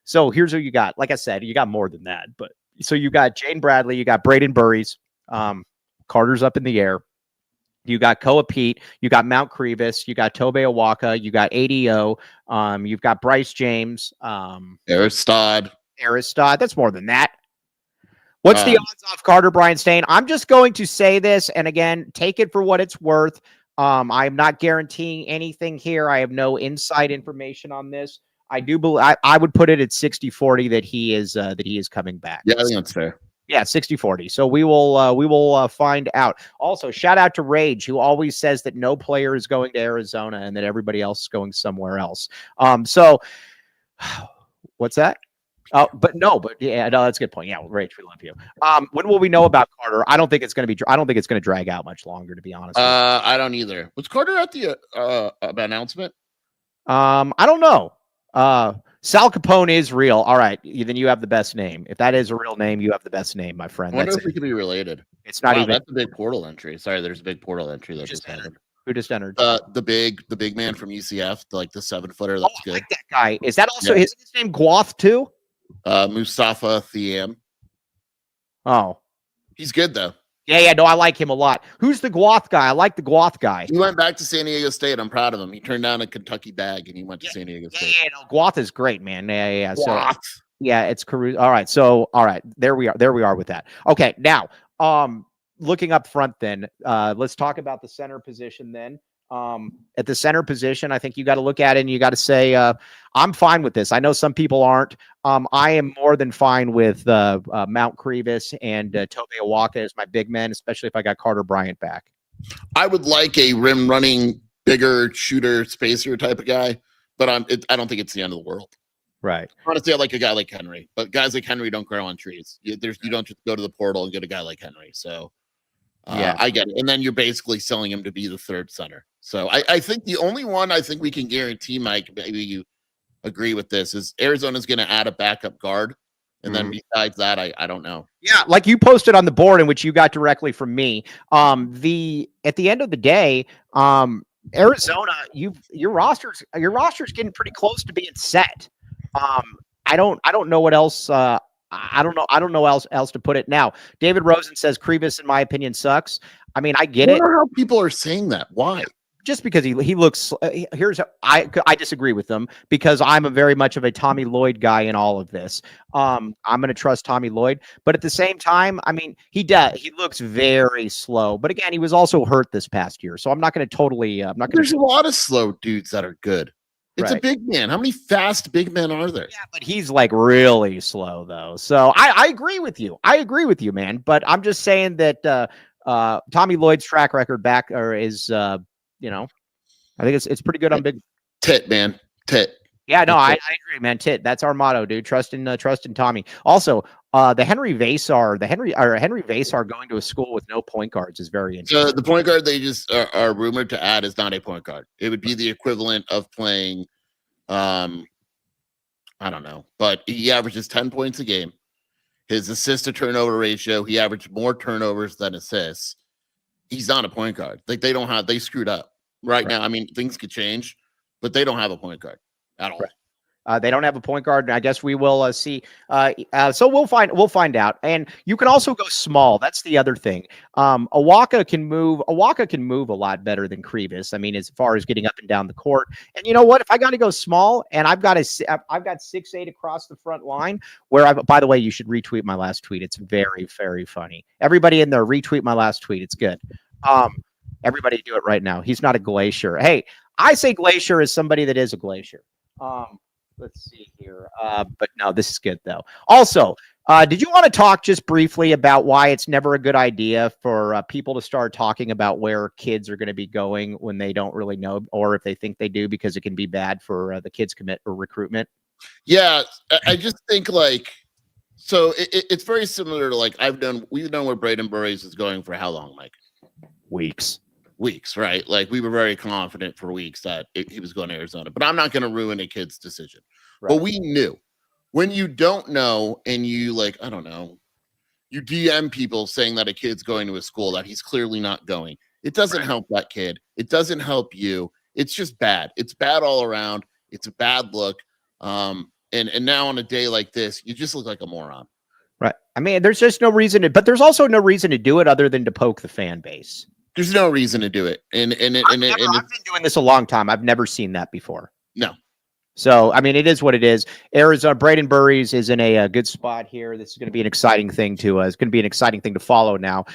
so here's who you got. Like I said, you got more than that, but so you got Jane Bradley, you got Brayden Burries, Carter's up in the air. You got Koa Pete, you got Mount Crevis, you got Tobe Awaka, you got ADO, you've got Bryce James, Aristod. That's more than that. What's the odds of Carter Bryant staying? I'm just going to say this, and again, take it for what it's worth. I'm not guaranteeing anything here. I have no inside information on this. I do believe I would put it at 60-40 that he is coming back. Yeah, I think that's fair. Yeah, 60-40. So we will find out. Also, shout out to Rage, who always says that no player is going to Arizona and that everybody else is going somewhere else. So what's that? Oh, but yeah, no, that's a good point. Yeah, Rage, we love you. When will we know about Carter? I don't think it's going to drag out much longer, to be honest. I don't either. Was Carter at the announcement? I don't know. Sal Capone is real. All right, then you have the best name. If that is a real name, you have the best name, my friend. I wonder if we could be related. It's not even. That's a big portal entry. Sorry, there's a big portal entry that just happened. Who just entered? The big man from UCF, the 7-footer. That's good. I like that guy. Is that also his name? Guath too? Mustafa Thiam. Oh, he's good though. Yeah, no, I like him a lot. Who's the Guath guy? I like the Guath guy. He went back to San Diego State. I'm proud of him. He turned down a Kentucky bag and he went to San Diego State. Yeah, no, Guath is great, man. Yeah. Guath. So, yeah, it's Caruso. All right. There we are with that. Okay, now, looking up front, then let's talk about the center position. Then, at the center position, I think you got to look at it and you got to say, I'm fine with this. I know some people aren't. I am more than fine with Mount Crevis and Tobe Awaka as my big men, especially if I got Carter Bryant back. I would like a rim running, bigger shooter, spacer type of guy, but I don't think it's the end of the world. Right. Honestly, I like a guy like Henry, but guys like Henry don't grow on trees. You don't just go to the portal and get a guy like Henry. So yeah, I get it. And then you're basically selling him to be the third center. So I think the only one I think we can guarantee, Mike, maybe you agree with this, is Arizona's going to add a backup guard. And then besides that, I don't know. Yeah, like you posted on the board, in which you got directly from me. At the end of the day, Arizona, your roster's getting pretty close to being set. I don't know what else. I don't know else to put it. Now, David Rosen says Crevis, in my opinion, sucks. I mean, I get it. I wonder how people are saying that. Why? Just because he looks. I disagree with them because I'm a very much of a Tommy Lloyd guy in all of this. I'm going to trust Tommy Lloyd, but at the same time, I mean, he looks very slow. But again, he was also hurt this past year, so I'm not going to totally. There's a lot of slow dudes that are good. It's a big man. How many fast big men are there? Yeah, but he's like really slow though. So I agree with you. Man. But I'm just saying that Tommy Lloyd's track record is I think it's pretty good on big tit, man. Tit. Yeah, no, I agree, man. Tit. That's our motto, dude. Trust in Tommy. Also, the Henry Vasar going to a school with no point guards is very interesting. So the point guard they just are rumored to add is not a point guard. It would be the equivalent of playing, I don't know, but he averages 10 points a game. His assist to turnover ratio, he averaged more turnovers than assists. He's not a point guard. Like they screwed up right now. I mean, things could change, but they don't have a point guard at all. They don't have a point guard. I guess we will see. So we'll find out. And you can also go small. That's the other thing. Awaka can move a lot better than Crevis. I mean, as far as getting up and down the court. And you know what? If I got to go small, and I've got 6'8" across the front line. By the way, you should retweet my last tweet. It's very, very funny. Everybody in there, retweet my last tweet. It's good. Everybody do it right now. He's not a glacier. Hey, I say glacier is somebody that is a glacier. Let's see here. But no, this is good though. Also, did you want to talk just briefly about why it's never a good idea for people to start talking about where kids are going to be going when they don't really know, or if they think they do, because it can be bad for the kids' commit or recruitment? Yeah, I just think so it's very similar to we've known where Brayden Burries is going for how long, Mike? Weeks, right? Like we were very confident for weeks that he was going to Arizona, but I'm not going to ruin a kid's decision. Right. But we knew when you don't know and you I don't know, You DM people saying that a kid's going to a school that he's clearly not going. It doesn't help that kid. It doesn't help you. It's just bad. It's bad all around. It's a bad look. And now on a day like this, you just look like a moron. Right. I mean, there's just no reason to, but there's also no reason to do it other than to poke the fan base. There's no reason to do it. I've been doing this a long time. I've never seen that before. No. So, I mean, it is what it is. Arizona, Brayden Burries is in a good spot here. This is going to be an exciting thing it's going to be an exciting thing to follow now.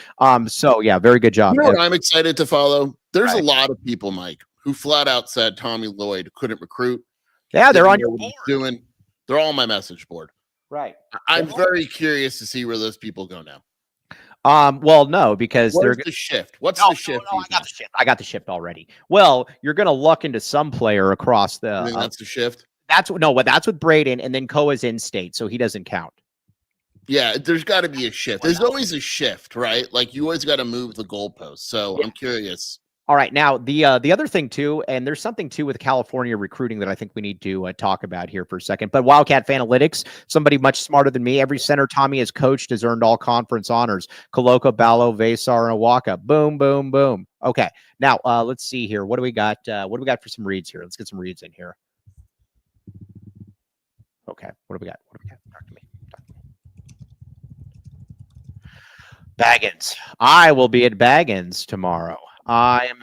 So yeah, very good job. You know what I'm excited to follow? There's a lot of people, Mike, who flat out said Tommy Lloyd couldn't recruit. Yeah, they're on your board. They're all on my message board. Right. I'm very curious to see where those people go now. Well, no, because What's the shift? What's the shift? No, I got the shift. I got the shift already. Well, you're going to luck into some player across the. I think that's the shift. That's with Brayden, and then Koa's in state, so he doesn't count. Yeah, there's got to be a shift. There's always a shift, right? Like you always got to move the goalposts. So I'm curious. All right, now the other thing too, and there's something too with California recruiting that I think we need to talk about here for a second. But Wildcat Fanalytics, somebody much smarter than me, every center Tommy has coached has earned all conference honors. Coloca, Ballo, Vasar, and Awaka. Boom, boom, boom. Okay, now let's see here. What do we got? What do we got for some reads here? Let's get some reads in here. Okay, what do we got? Talk to me. Baggins. I will be at Baggins tomorrow. I am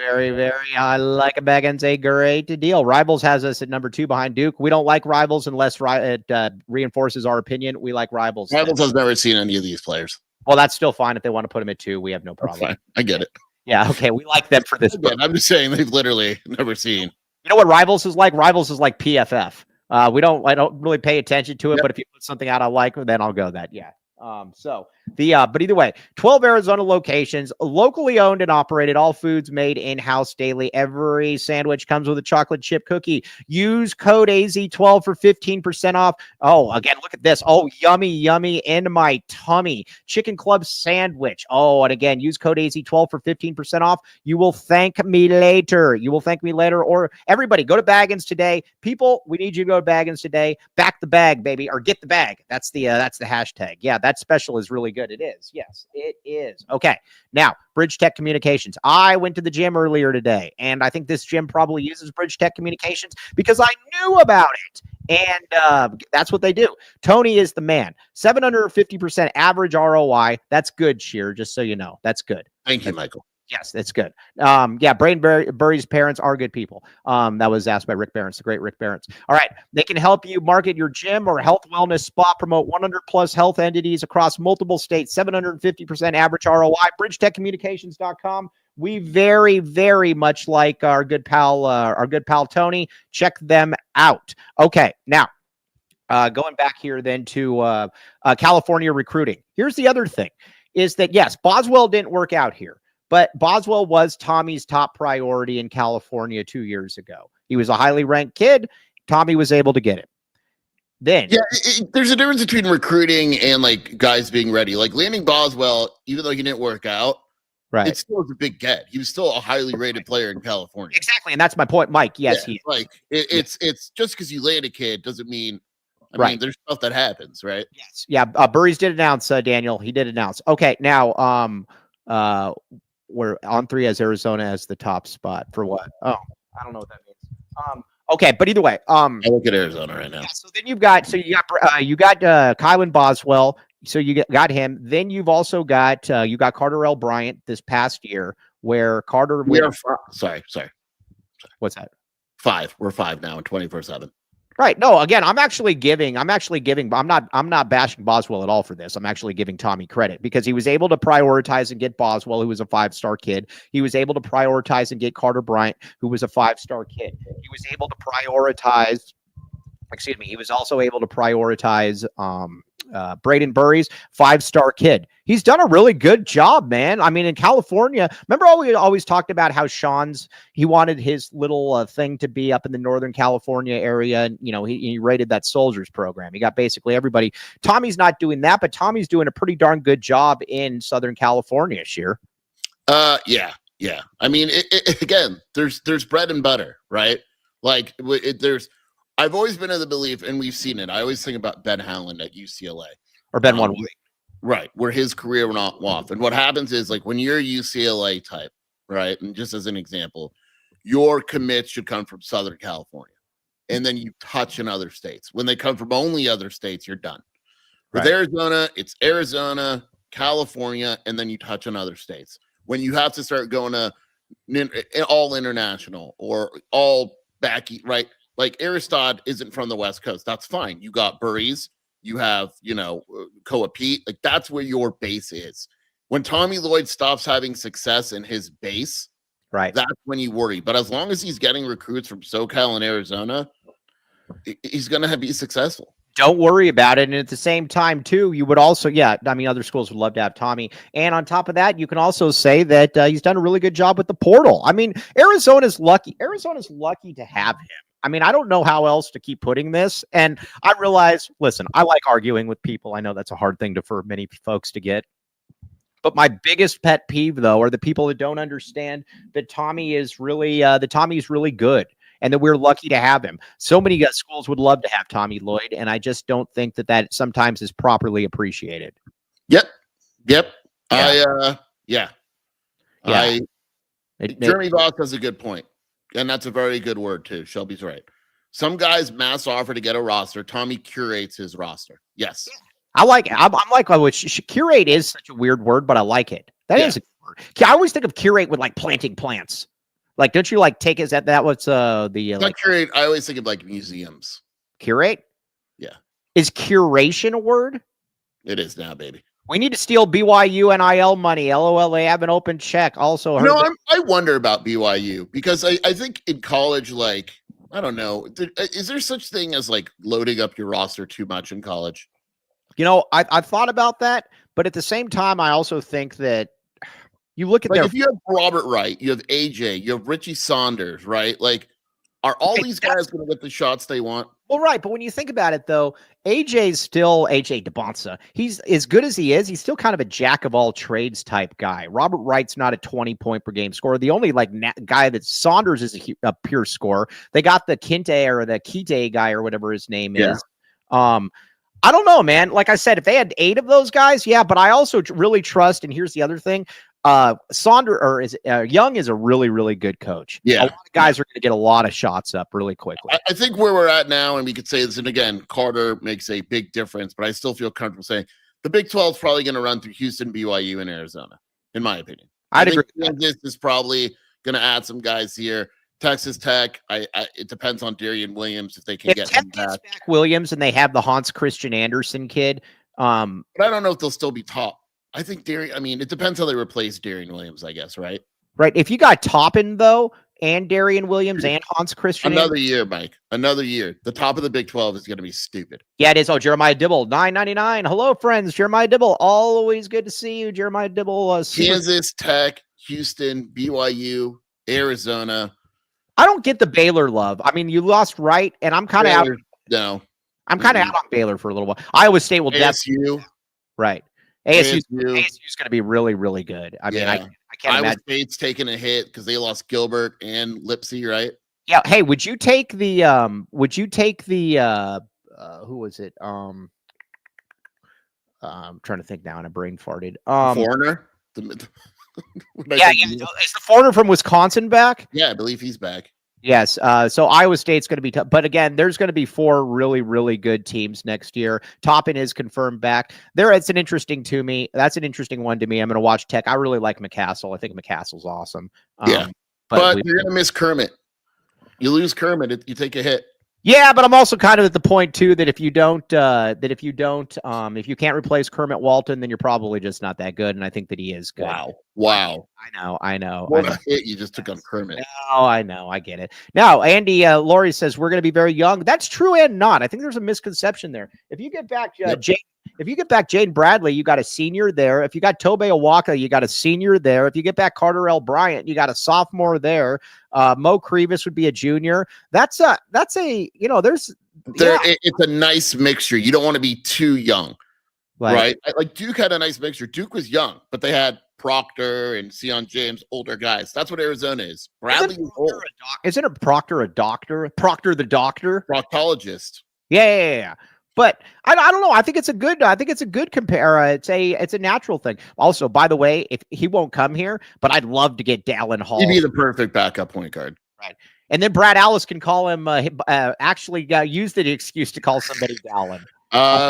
I like a Baggins, a great deal. Rivals has us at number 2 behind Duke. We don't like Rivals unless it reinforces our opinion. We like Rivals. Rivals has never seen any of these players. Well, that's still fine if they want to put them at 2. We have no problem. Fine. I get it. Yeah, okay. We like them for this. I'm just saying they've literally never seen. You know what Rivals is like? Rivals is like PFF. I don't really pay attention to it, but if you put something out I like, then I'll go that. Yeah. But either way, 12 Arizona locations, locally owned and operated, all foods made in-house daily. Every sandwich comes with a chocolate chip cookie. Use code AZ12 for 15% off. Oh, again, look at this. Oh, yummy, yummy in my tummy. Chicken club sandwich. Oh, and again, use code AZ12 for 15% off. You will thank me later. Or everybody, go to Baggins today. People, we need you to go to Baggins today. Back the bag, baby, or get the bag. That's the hashtag. Yeah, that special is really good. It is. Yes, it is. Okay. Now, Bridge Tech Communications. I went to the gym earlier today, and I think this gym probably uses Bridge Tech Communications because I knew about it. And that's what they do. Tony is the man. 750% average ROI. That's good, Scheer, just so you know. That's good. Thank you, Michael. Yes, that's good. Brayden Burries' parents are good people. That was asked by Rick Barents, the great Rick Barents. All right. They can help you market your gym or health wellness spa, promote 100 plus health entities across multiple states, 750% average ROI, bridgetechcommunications.com. We very, very much like our good pal Tony. Check them out. Okay. Now, going back here then to California recruiting. Here's the other thing is that, yes, Boswell didn't work out here. But Boswell was Tommy's top priority in California 2 years ago. He was a highly ranked kid. Tommy was able to get him. Then, there's a difference between recruiting and like guys being ready. Like landing Boswell, even though he didn't work out, right? It still was a big get. He was still a highly rated player in California. Exactly, and that's my point, Mike. Yes, he is. Like it's just because you land a kid doesn't mean. I mean, there's stuff that happens, right? Yes, yeah. Burries did announce, Daniel. He did announce. Okay, now, we're on 3 as Arizona as the top spot for what? Oh, I don't know what that means. Okay, but either way, I look at Arizona right now. Yeah, so then you got Kylan Boswell. So you got him. Then you've also got you got Carter Bryant this past year, where Carter. Sorry. What's that? 5. We're 5 now in 24/7. Right. No, again, I'm not bashing Boswell at all for this. I'm actually giving Tommy credit because he was able to prioritize and get Boswell, who was a 5-star kid. He was able to prioritize and get Carter Bryant, who was a 5-star kid. He was able to prioritize, he was also able to prioritize Brayden Burries, 5-star kid. He's done a really good job, man. I mean, in California, remember we always talked about how he wanted his little thing to be up in the Northern California area. And, he rated that soldiers program. He got basically everybody. Tommy's not doing that, but Tommy's doing a pretty darn good job in Southern California, Scheer. Yeah. I mean, again, there's bread and butter, right? Like I've always been of the belief, and we've seen it. I always think about Ben Howland at UCLA. Or Ben One Week. Right, where his career went off. And what happens is, like, when you're a UCLA type, right, and just as an example, your commits should come from Southern California, and then you touch in other states. When they come from only other states, you're done. With Right. Arizona, it's Arizona, California, and then you touch on other states. When you have to start going to all international or all backy, right? Like Aristod isn't from the West Coast. That's fine. You got Burries, you have, Koa Pete. Like, that's where your base is. When Tommy Lloyd stops having success in his base, Right. that's when you worry. But as long as he's getting recruits from SoCal and Arizona, he's going to be successful. Don't worry about it. And at the same time, too, you would also, other schools would love to have Tommy. And on top of that, you can also say that he's done a really good job with the portal. I mean, Arizona's lucky. Arizona's lucky to have him. I mean, I don't know how else to keep putting this. And I realize, listen, I like arguing with people. I know that's a hard thing for many folks to get. But my biggest pet peeve, though, are the people that don't understand that Tommy is really good. And that we're lucky to have him. So many schools would love to have Tommy Lloyd, and I just don't think that sometimes is properly appreciated. Yep. Yeah. Jeremy Voss has a good point, and that's a very good word too. Shelby's right. Some guys mass offer to get a roster. Tommy curates his roster. Yes, I like it. I'm like, curate is such a weird word, but I like it. That is a good word. I always think of curate with like planting plants. Like, don't you like take that what's not curate? I always think of like museums. Curate? Yeah. Is curation a word? It is now, baby. We need to steal BYU NIL money. LOL, they have an open check. Also, I wonder about BYU because I think in college, like, I don't know, is there such thing as like loading up your roster too much in college? I've thought about that, but at the same time, I also think that you look at if you have Robert Wright, you have AJ, you have Richie Saunders, right? Like, are all these guys going to get the shots they want? Well, right. But when you think about it, though, AJ's still AJ DeBonsa. He's as good as he is. He's still kind of a jack of all trades type guy. Robert Wright's not a 20-point per game scorer. The only guy that Saunders is a pure scorer. They got the Kinte or the Kite guy or whatever his name is. I don't know, man. Like I said, if they had 8 of those guys, but I also really trust. And here's the other thing. Young is a really, really good coach. Yeah. A lot of guys are going to get a lot of shots up really quickly. I think where we're at now, and we could say this, and again, Carter makes a big difference, but I still feel comfortable saying the Big 12 is probably going to run through Houston, BYU, and Arizona, in my opinion. I think Kansas is probably going to add some guys here. Texas Tech, it depends on Darian Williams if they can get him back. Williams, and they have the Hans Christian Andersen kid. But I don't know if they'll still be top. I think it depends how they replace Darian Williams, I guess, right? Right. If you got Toppin, though, and Darian Williams and Hans Christian. Another year, Mike. Another year. The top of the Big 12 is going to be stupid. Yeah, it is. Oh, Jeremiah Dibble, $9.99. Hello, friends. Jeremiah Dibble. Always good to see you, Jeremiah Dibble. Kansas, Tech, Houston, BYU, Arizona. I don't get the Baylor love. I mean, you lost Wright, and I'm kind of out. No. I'm kind of out on Baylor for a little while. Iowa State will definitely. Right. ASU's going to be really, really good. I mean, I can't Iowa imagine. State's taking a hit because they lost Gilbert and Lipsy, right? Yeah. Hey, would you take the who was it? I'm trying to think now and I brain farted. Foreigner? Is the foreigner from Wisconsin back? Yeah, I believe he's back. Yes. So Iowa State's going to be tough. But again, there's going to be 4 really, really good teams next year. Toppin is confirmed back. That's an interesting one to me. I'm going to watch Tech. I really like McCassell. I think McCassell's awesome. But you're going to miss Kermit. You lose Kermit, you take a hit. Yeah, but I'm also kind of at the point too that if you can't replace Kermit Walton, then you're probably just not that good. And I think that he is good. Wow. I know. What a hit you just took on Kermit. Oh, I know. I get it. Now, Andy Laurie says we're going to be very young. That's true and not. I think there's a misconception there. If you get back Jaden Bradley, you got a senior there. If you got Tobey Awaka, you got a senior there. If you get back Carter Bryant, you got a sophomore there. Mo Crevis would be a junior. It's a nice mixture. You don't want to be too young, right? Like Duke had a nice mixture. Duke was young, but they had Proctor and Sion James, older guys. That's what Arizona is. Bradley is old. Isn't a Proctor a doctor? Proctor the doctor? Proctologist. Yeah. But I don't know. I think it's a good compare. It's a natural thing. Also, by the way, if he won't come here, but I'd love to get Dallin Hall. He'd be the perfect backup point guard. Right. And then Brad Allis can call him, actually use the excuse to call somebody Dallin.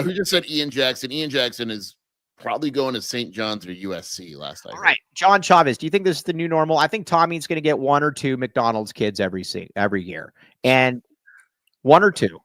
Who just said Ian Jackson? Ian Jackson is probably going to St. John's or USC last night. All right. John Chavez, do you think this is the new normal? I think Tommy's going to get 1 or 2 McDonald's kids every year. And 1 or 2.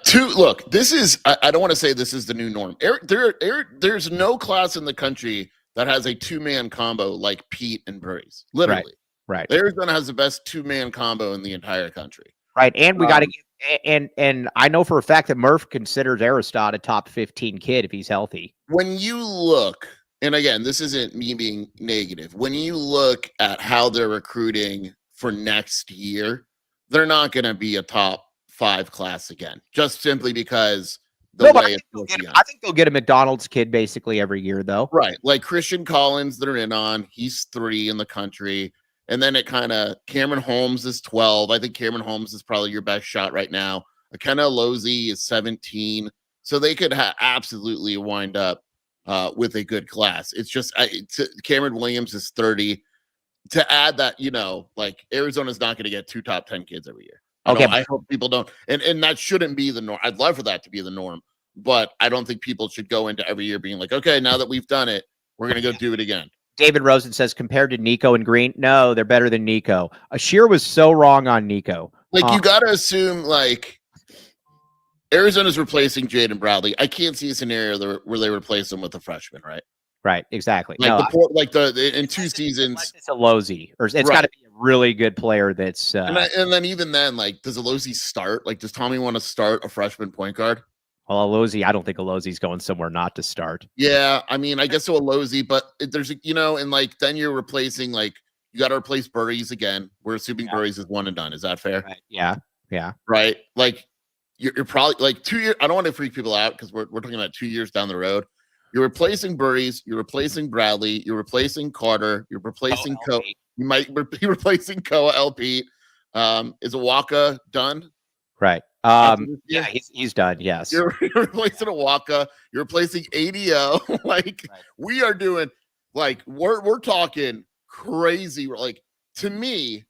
Two. Look, this is. I don't want to say this is the new norm. There's no class in the country that has a 2-man combo like Pete and Burries. Literally, right. Arizona has the best 2-man combo in the entire country. Right, and we got to get. And I know for a fact that Murph considers Aristod a top 15 kid if he's healthy. When you look, and again, this isn't me being negative. When you look at how they're recruiting for next year, they're not going to be a top 5 class again, just simply because I think they'll get a McDonald's kid basically every year, though. Right, like Christian Collins, they're in on. He's 3 in the country, and then it kind of Cameron Holmes is 12. I think Cameron Holmes is probably your best shot right now. Akenna Lozzi is 17, so they could absolutely wind up with a good class. It's just Cameron Williams is 30. To add that, like Arizona's not going to get 2 top 10 kids every year. Okay, I hope people don't, and that shouldn't be the norm. I'd love for that to be the norm, but I don't think people should go into every year being like, okay, now that we've done it, we're gonna go do it again. David Rosen says, compared to Nico and Green, no, they're better than Nico. Scheer was so wrong on Nico. Like you got to assume like Arizona's replacing Jaden Bradley. I can't see a scenario where they replace him with a freshman, right? Right, exactly. Like in 2 seasons, it's a Lozzi, or it's got to be a really good player. That's and then even then, like, does a Lozzi start? Like, does Tommy want to start a freshman point guard? Well, Lozzi, I don't think Lozzi's going somewhere not to start. Yeah, I mean, I guess so a Lozzi, but there's and like then you're replacing you got to replace Burries again. We're assuming Burries is 1 and done. Is that fair? Right. Yeah. Right. Like you're probably like 2 years. I don't want to freak people out because we're talking about 2 years down the road. You're replacing Burries. You're replacing Bradley. You're replacing Carter. You're replacing You might be replacing Koa LP. Is Awaka done? Right. Yeah, he's done. Yes. You're replacing Awaka. You're replacing ADO. We are doing we're talking crazy. Like to me,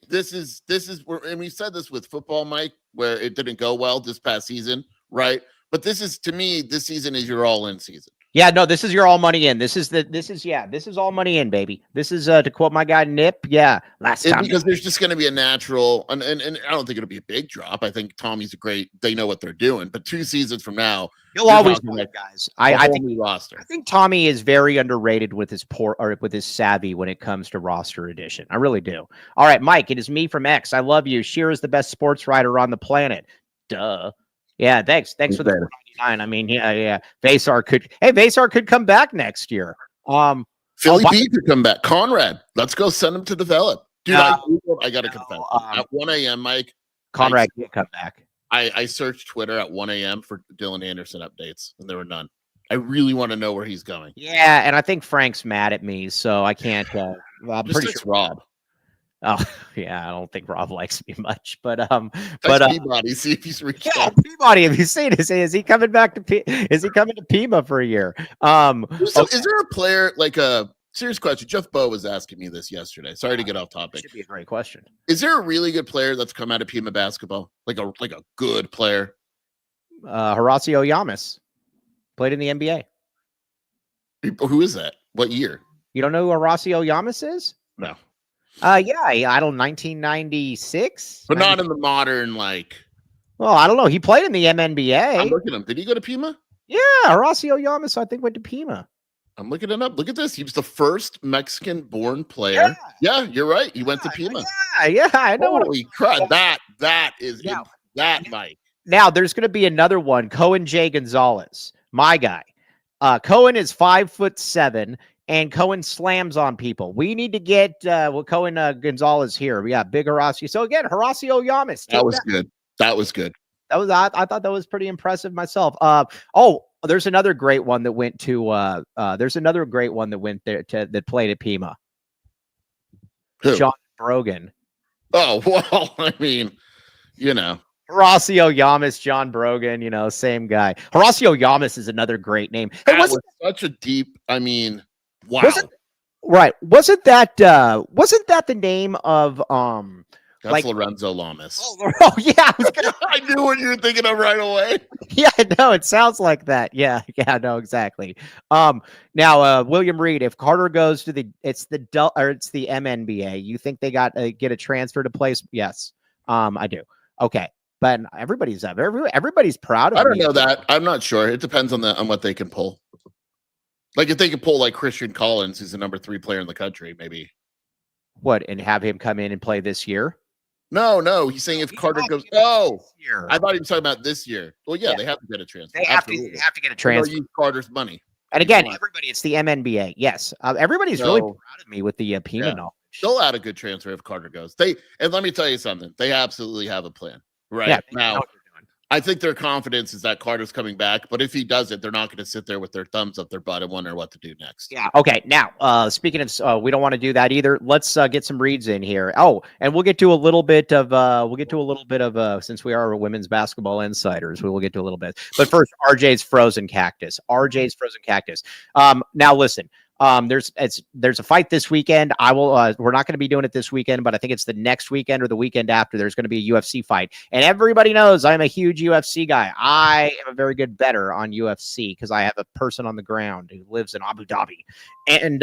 this is and we said this with football, Mike, where it didn't go well this past season, right? But this season is your all-in season. Yeah, no, this is your all money in. This is all money in, baby. This is to quote my guy Nip. Yeah, last time because there's just going to be a natural, and I don't think it'll be a big drop. I think Tommy's they know what they're doing. But 2 seasons from now, he'll always do it, guys. I think roster. I think Tommy is very underrated with his with his savvy when it comes to roster addition. I really do. All right, Mike, it is me from X. I love you. Scheer is the best sports writer on the planet. Duh. Yeah, thanks for the 499. I mean, yeah. Vasar could come back next year. Philly B could come back. Conrad, let's go send him to develop. Dude, I got to confess. At 1 a.m., Mike. Conrad can't come back. I searched Twitter at 1 a.m. for Dylan Anderson updates, and there were none. I really want to know where he's going. Yeah, and I think Frank's mad at me, so I can't. I'm pretty sure Rob. Oh yeah, I don't think Rob likes me much, but Peabody, see if he's reached out. Peabody, have you seen it? Is he coming back to Is he coming to Pima for a year? Is there a player like a serious question? Jeff Bowe was asking me this yesterday. Sorry to get off topic. Should be a great question. Is there a really good player that's come out of Pima basketball? Like a good player? Horacio Yamas played in the NBA. Who is that? What year? You don't know who Horacio Yamas is? No. Yeah, I don't 1996. But not in the modern, Well, I don't know. He played in the MNBA. I'm looking at him. Did he go to Pima? Yeah, Horacio Yamas, I think, went to Pima. I'm looking it up. Look at this. He was the first Mexican-born player. Yeah, you're right. He went to Pima. Yeah, I know. Holy crap. That is Mike. Now, there's going to be another one. Cohen J. Gonzalez, my guy. Cohen is 5'7", and Cohen slams on people. We need to get Cohen Gonzalez here. We got big Horacio. So again, Horacio Yamas. That was good. I thought that was pretty impressive myself. There's another great one that went to. There's another great one that went there that played at Pima. Who? John Brogan. Oh well, I mean, Horacio Yamas, John Brogan, same guy. Horacio Yamas is another great name. Hey, That was such a deep, wow. Wasn't that the name of That's Lorenzo Lamas. Oh yeah, I knew what you were thinking of right away. Yeah, no, it sounds like that. Yeah, no, exactly. Now, William Reed, if Carter goes to it's the MNBA, you think they get a transfer to place? Yes, I do. Okay, but everybody's proud of me. I don't know that. I'm not sure. It depends on what they can pull. Like if they can pull like Christian Collins, who's the number 3 player in the country, maybe. What, and have him come in and play this year? No, he's saying if Carter goes. Oh, I thought he was talking about this year. Well, yeah, they have to get a transfer. They have to get a transfer. Use Carter's money. And again, it's the MNBA. Yes, everybody's really proud of me with the Pima knowledge. They'll add a good transfer if Carter goes. And let me tell you something. They absolutely have a plan. Right now, I think their confidence is that Carter's coming back, but if he doesn't, they're not going to sit there with their thumbs up their butt and wonder what to do next. Yeah. Okay. Now, speaking of, we don't want to do that either. Let's get some reads in here. Oh, and we'll get to a little bit of since we are women's basketball insiders, we will get to a little bit. But first, RJ's Frozen Cactus. Now listen. There's a fight this weekend. We're not going to be doing it this weekend, but I think it's the next weekend or the weekend after. There's going to be a UFC fight, and everybody knows I'm a huge UFC guy. I am a very good bettor on UFC because I have a person on the ground who lives in Abu Dhabi, and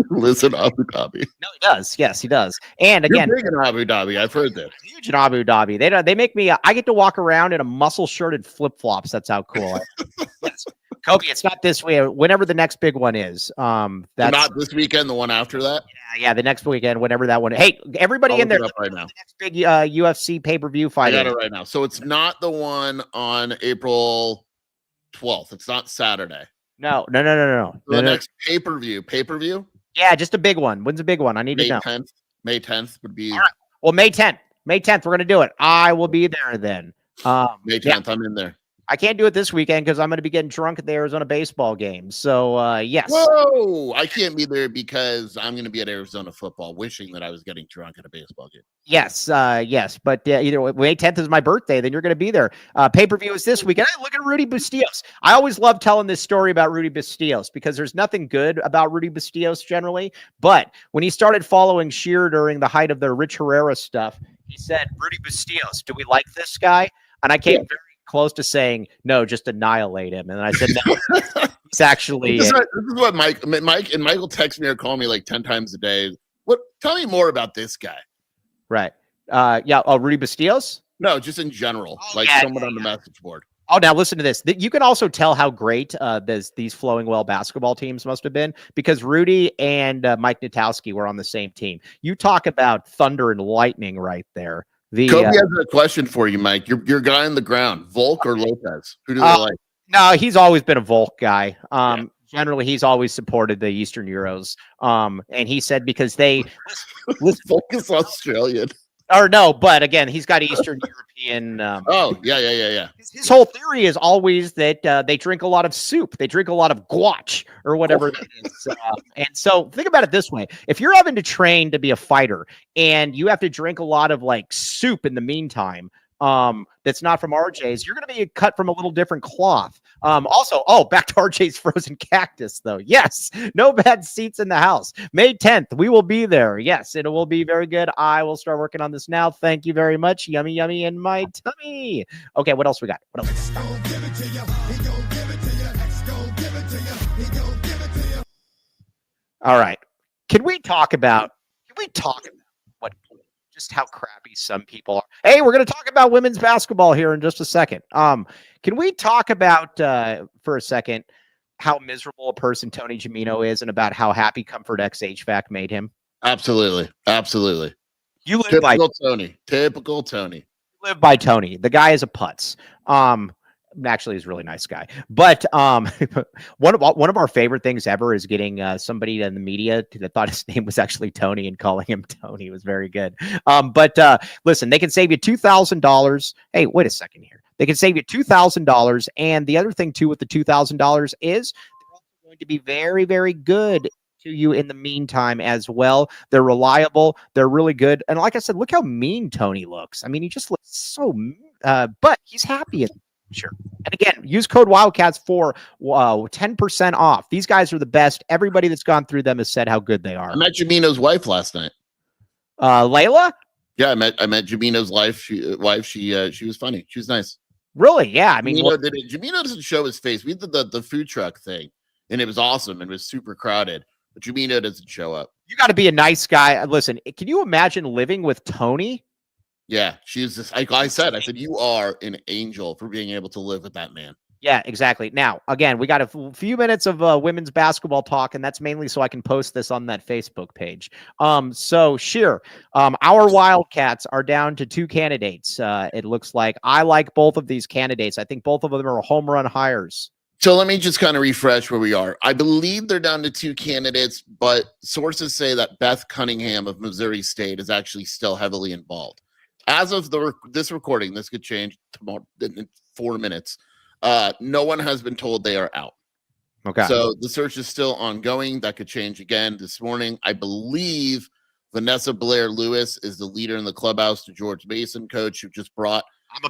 lives in Abu Dhabi. No, he does. Yes, he does. And again, you're big in Abu Dhabi. I've heard that. Huge in Abu Dhabi. They make me. I get to walk around in a muscle shirted flip flops. That's how cool. Yes. Kobe, it's not this way. Whenever the next big one is, that's not this weekend. The one after that. Yeah, the next weekend, whenever that one. Hey, everybody in there, right now. The next big UFC pay-per-view fight. I got it right now. So it's not the one on April 12th. It's not Saturday. No. The next pay-per-view. Yeah, just a big one. When's a big one? I need to know. May 10th would be. All right. Well, May 10th. We're gonna do it. I will be there then. May 10th. I'm in there. I can't do it this weekend because I'm going to be getting drunk at the Arizona baseball game. So, yes. Whoa! I can't be there because I'm going to be at Arizona football, wishing that I was getting drunk at a baseball game. Yes. But either way, May 10th is my birthday. Then you're going to be there. Pay-per-view is this weekend. Hey, look at Rudy Bastillos. I always love telling this story about Rudy Bastillos because there's nothing good about Rudy Bastillos generally. But when he started following Scheer during the height of their Rich Herrera stuff, he said, Rudy Bastillos, do we like this guy? And I came very close to saying no, just annihilate him. And I said no, it's actually this is what Mike and Michael text me or call me like 10 times a day. Tell me more about this guy. Right. Rudy Bastillos? No, just in general. Someone on the message board. Oh, now listen to this. You can also tell how great these flowing well basketball teams must have been because Rudy and Mike Natowski were on the same team. You talk about thunder and lightning right there. Kobe has a question for you, Mike. Your guy on the ground, Volk or Lopez? Who do they like? No, he's always been a Volk guy. Generally, he's always supported the Eastern Euros. And he said because Volk is Australian. Or no, but again, he's got Eastern European. Yeah. His whole theory is always that they drink a lot of soup. They drink a lot of guac or whatever that is. And so think about it this way. If you're having to train to be a fighter and you have to drink a lot of like soup in the meantime, that's not from RJ's, you're going to be cut from a little different cloth. Also, back to RJ's Frozen Cactus, though. Yes, no bad seats in the house. May 10th, we will be there. Yes, it will be very good. I will start working on this now. Thank you very much. Yummy, yummy in my tummy. Okay, what else we got? All right. Can we talk about just how crappy some people are? Hey, we're going to talk about women's basketball here in just a second. Can we talk about, for a second, how miserable a person Tony Gimino is and about how happy Comfort X HVAC made him? Absolutely. You live by Tony. Typical Tony. You live by Tony. The guy is a putz. Actually, he's a really nice guy. But one of our favorite things ever is getting somebody in the media that thought his name was actually Tony and calling him Tony. It was very good. But listen, they can save you $2,000. Hey, wait a second here. They can save you $2,000. And the other thing, too, with the $2,000 is they're also going to be very, very good to you in the meantime as well. They're reliable. They're really good. And like I said, look how mean Tony looks. I mean, he just looks so, but he's happy. Sure. And again, use code Wildcats for 10% off. These guys are the best. Everybody that's gone through them has said how good they are. I met Jamino's wife last night. Layla? Yeah, I met Jamino's wife. She was funny. She was nice. Really? Yeah. I mean, Jamino doesn't show his face. We did the food truck thing, and it was awesome and it was super crowded. But Jamino doesn't show up. You got to be a nice guy. Listen, can you imagine living with Tony? Yeah, she's just like I said, you are an angel for being able to live with that man. Yeah, exactly. Now, again, we got a few minutes of women's basketball talk, and that's mainly so I can post this on that Facebook page. So Scheer, our Wildcats are down to 2 candidates. It looks like I like both of these candidates. I think both of them are home run hires. So let me just kind of refresh where we are. I believe they're down to 2 candidates, but sources say that Beth Cunningham of Missouri State is actually still heavily involved. As of this recording, this could change tomorrow in 4 minutes. No one has been told they are out. Okay. So the search is still ongoing. That could change again this morning. I believe Vanessa Blair Lewis is the leader in the clubhouse, the George Mason coach who just brought. I'm a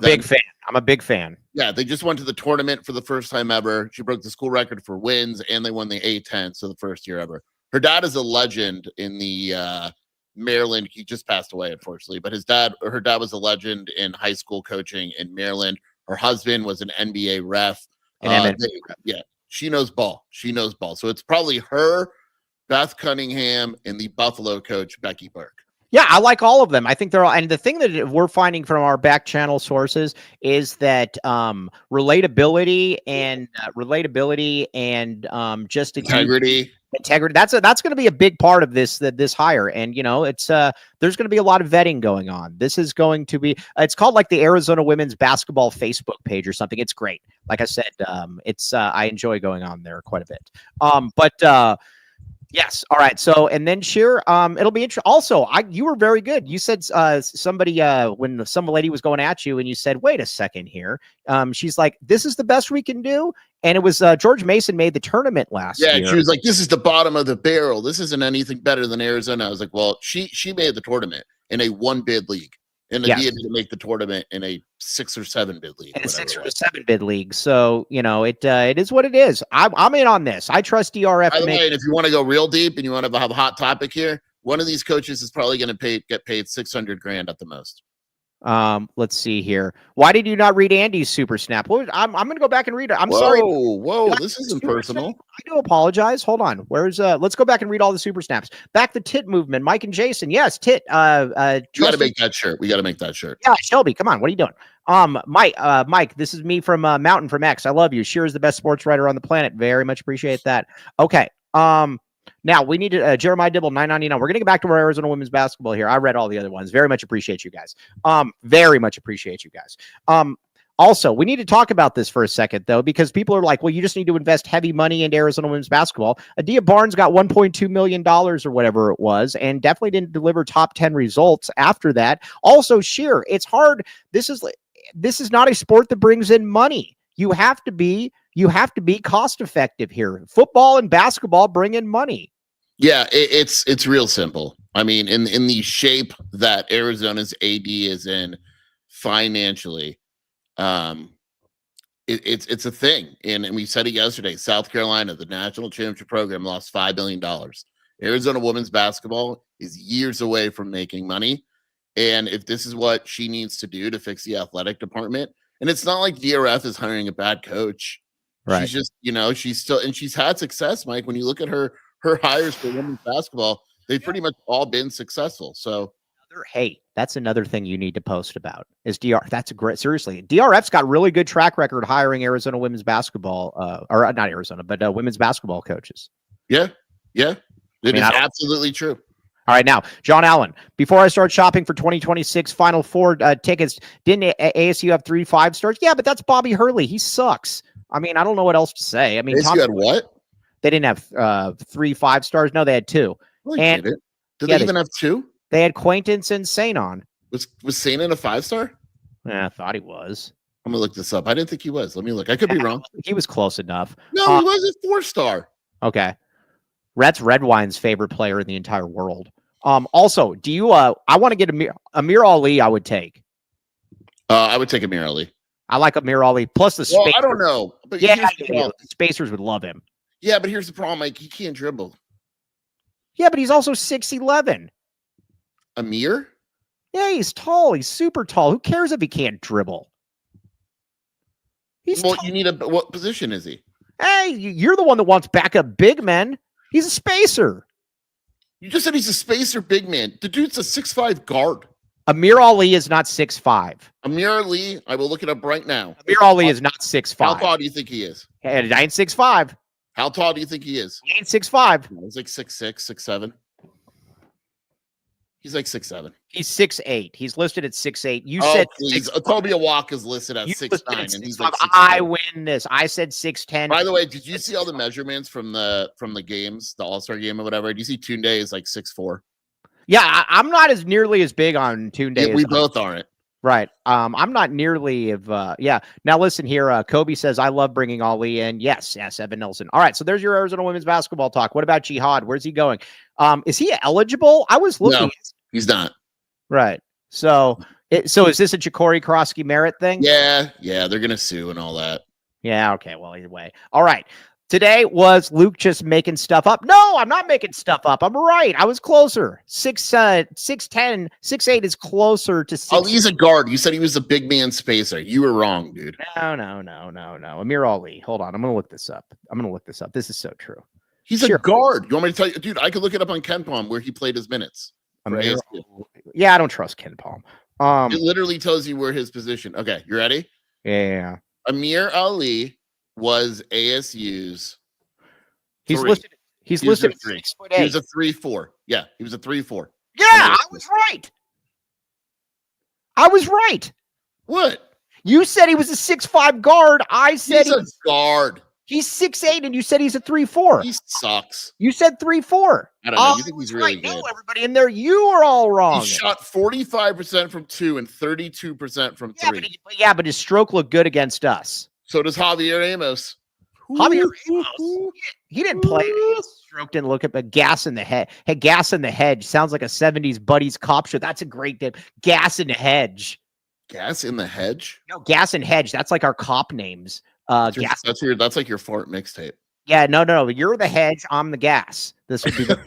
big fan. Yeah, they just went to the tournament for the first time ever. She broke the school record for wins, and they won the A10, so the first year ever. Her dad is a legend in the Maryland. He just passed away, unfortunately, but her dad was a legend in high school coaching in Maryland. Her husband was an NBA ref. Yeah, she knows ball. So it's probably her, Beth Cunningham, and the Buffalo coach, Becky Burke. Yeah, I like all of them. I think they're all, and the thing that we're finding from our back channel sources is that relatability and just integrity. That's going to be a big part of this hire. And it's there's going to be a lot of vetting going on. This is going to be it's called like the Arizona Women's Basketball Facebook page or something. It's great. Like I said, it's I enjoy going on there quite a bit. Yes. All right. So, and then Scheer, it'll be interesting. Also, you were very good. You said somebody when some lady was going at you and you said, wait a second here. She's like, this is the best we can do. And it was George Mason made the tournament last year. Yeah. She was like, this is the bottom of the barrel. This isn't anything better than Arizona. I was like, well, she made the tournament in a 1-bid league. And Adia didn't make the tournament in a 6 or 7 bid league. In a 6 or 7 bid league. So, it is what it is. I'm in on this. I trust DRF. By the way, and if you want to go real deep and you want to have a hot topic here, one of these coaches is probably going to get paid $600,000 at the most. Let's see here. Why did you not read Andy's super snap? Well, I'm going to go back and read it. I'm sorry. Whoa, this isn't personal. Snap? I do apologize. Hold on. Let's go back and read all the super snaps. Back the tit movement. Mike and Jason. Yes, tit. We got to make that shirt. Yeah, Shelby, come on. What are you doing? Mike, this is me from Mountain from X. I love you. Scheer is the best sports writer on the planet. Very much appreciate that. Okay. Now we need to Jeremiah Dibble 999. We're going to get back to our Arizona women's basketball here. I read all the other ones. Very much appreciate you guys. Also, we need to talk about this for a second, though, because people are like, well, you just need to invest heavy money into Arizona women's basketball. Adia Barnes got $1.2 million or whatever it was, and definitely didn't deliver top 10 results after that. Also, Scheer, it's hard. This is not a sport that brings in money. You have to be cost effective here. Football and basketball bring in money. Yeah, it's real simple. I mean, in the shape that Arizona's AD is in financially, it's a thing. And we said it yesterday. South Carolina, the national championship program, lost $5 billion. Arizona women's basketball is years away from making money. And if this is what she needs to do to fix the athletic department, and it's not like DRF is hiring a bad coach. Right. She's just, she's still, and she's had success, Mike. When you look at her hires for women's basketball, they've pretty much all been successful. So, hey, that's another thing you need to post about is DR. That's a great, seriously. DRF's got really good track record hiring Arizona women's basketball, or not Arizona, but women's basketball coaches. Yeah. It is absolutely true. All right, now, John Allen, before I start shopping for 2026 Final Four tickets, didn't ASU have 3 5-stars? Yeah, but that's Bobby Hurley. He sucks. I mean, I don't know what else to say. I mean, ASU had what? They didn't have 3 5-stars. No, they had 2. Well, did they even have 2? They had Quaintance and Sainon. Was Sainon a 5-star? Yeah, I thought he was. I'm going to look this up. I didn't think he was. Let me look. I could be wrong. He was close enough. No, he was a 4-star. Okay. That's Redwine's favorite player in the entire world. Also, do you? I want to get Amir Ali. I would take. I would take Amir Ali. I like Amir Ali. Plus the Well, spacers. I don't know, but Yeah, the spacers would love him. Yeah, but here's the problem, Mike. He can't dribble. Yeah, but he's also 6'11". Amir? Yeah, he's tall. He's super tall. Who cares if he can't dribble? He's Well, tall. you need a what position is he? Hey, you're the one that wants backup big men. He's a spacer. You just said he's a spacer big man. The dude's a 6'5" guard. Amir Ali is not 6'5". Amir Ali, I will look it up right now. Amir Ali is not 6'5". How tall do you think he is? And I ain't 6'5". How tall do you think he is? He ain't 6'5". He's like 6'6", 6'7". He's like 6'7". He's 6'8". He's listed at 6'8". You Oh, said please. 6'5". Toby Awaka is listed at You 6'9", listed at and he's 6'5". like 6'10". I win this. I said 6'10". By the way, did you see all the measurements from the games, the All-Star game or whatever? Do you see Tunde is like 6'4"? Yeah, I'm not as nearly as big on Tunde. Yeah, we as both aren't. Right. I'm not nearly of yeah. Now listen here. Kobe says, I love bringing Ali in. Yes, Evan Nelson. All right. So there's your Arizona women's basketball talk. What about Jihad? Where's he going? Is he eligible? I was looking. No, he's not. Right. So is this a Ja'Cory Krosky Merritt thing? Yeah, they're gonna sue and all that. Yeah. Okay. Well, either way. All right. Today was Luke just making stuff up. No, I'm not making stuff up. I'm right. I was closer. 6'10", 6'8" is closer to 6. Oh, he's a guard. You said he was a big man spacer. You were wrong, dude. No. Amir Ali. Hold on. I'm going to look this up. This is so true. He's a guard. You want me to tell you? Dude, I could look it up on KenPom where he played his minutes. Yeah, I don't trust KenPom. It literally tells you where his position. Okay, you ready? Yeah. Amir Ali was ASU's. He's 3. listed. He's listed at 3. 6'8". He was a 3-4. Yeah, he was a 3-4. Yeah, I was right. What? You said he was a 6'5" guard. I said he's a guard. He's 6'8", and you said he's a 3'4". He sucks. You said 3'4". I don't know. You think he's really good? No, everybody in there, you are all wrong. He shot 45% from 2 and 32% from 3. But his stroke looked good against us. So does Javier Amos. Javier Amos. He didn't play. His stroke didn't look at gas in the head. Hey, gas in the hedge sounds like a 70s buddies cop show. That's a great name. Gas in the hedge. Gas in the hedge? No, gas and hedge. That's like our cop names. That's like your fart mixtape. Yeah, no. You're the hedge. I'm the gas. This would be the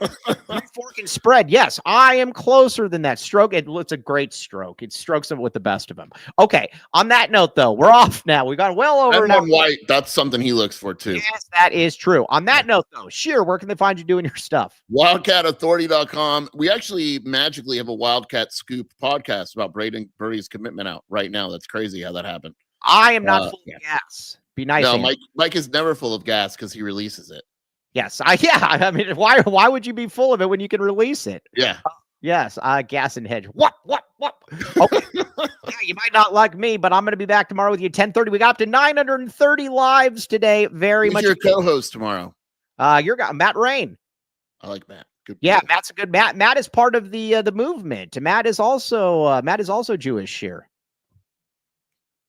fork and spread. Yes, I am closer than that stroke. It's a great stroke. It strokes them with the best of them. Okay. On that note, though, we're off now. We've gone well over. And White. That's something he looks for too. Yes, that is true. On that note, though, Scheer, where can they find you doing your stuff? WildcatAuthority.com. We actually magically have a Wildcat Scoop podcast about Brayden Burries' commitment out right now. That's crazy how that happened. I am not full of gas. Be nice. No, Mike is never full of gas because he releases it. Yes, I mean, why would you be full of it when you can release it? Yeah. Yes, gas and hedge. What? Okay. Yeah, you might not like me, but I'm going to be back tomorrow with you 10:30. We got up to 930 lives today. Very much. Who's your co-host tomorrow? Your guy, Matt Rain. I like Matt. Good. Yeah, Matt's a good Matt. Matt is part of the movement. Matt is also Jewish. Scheer.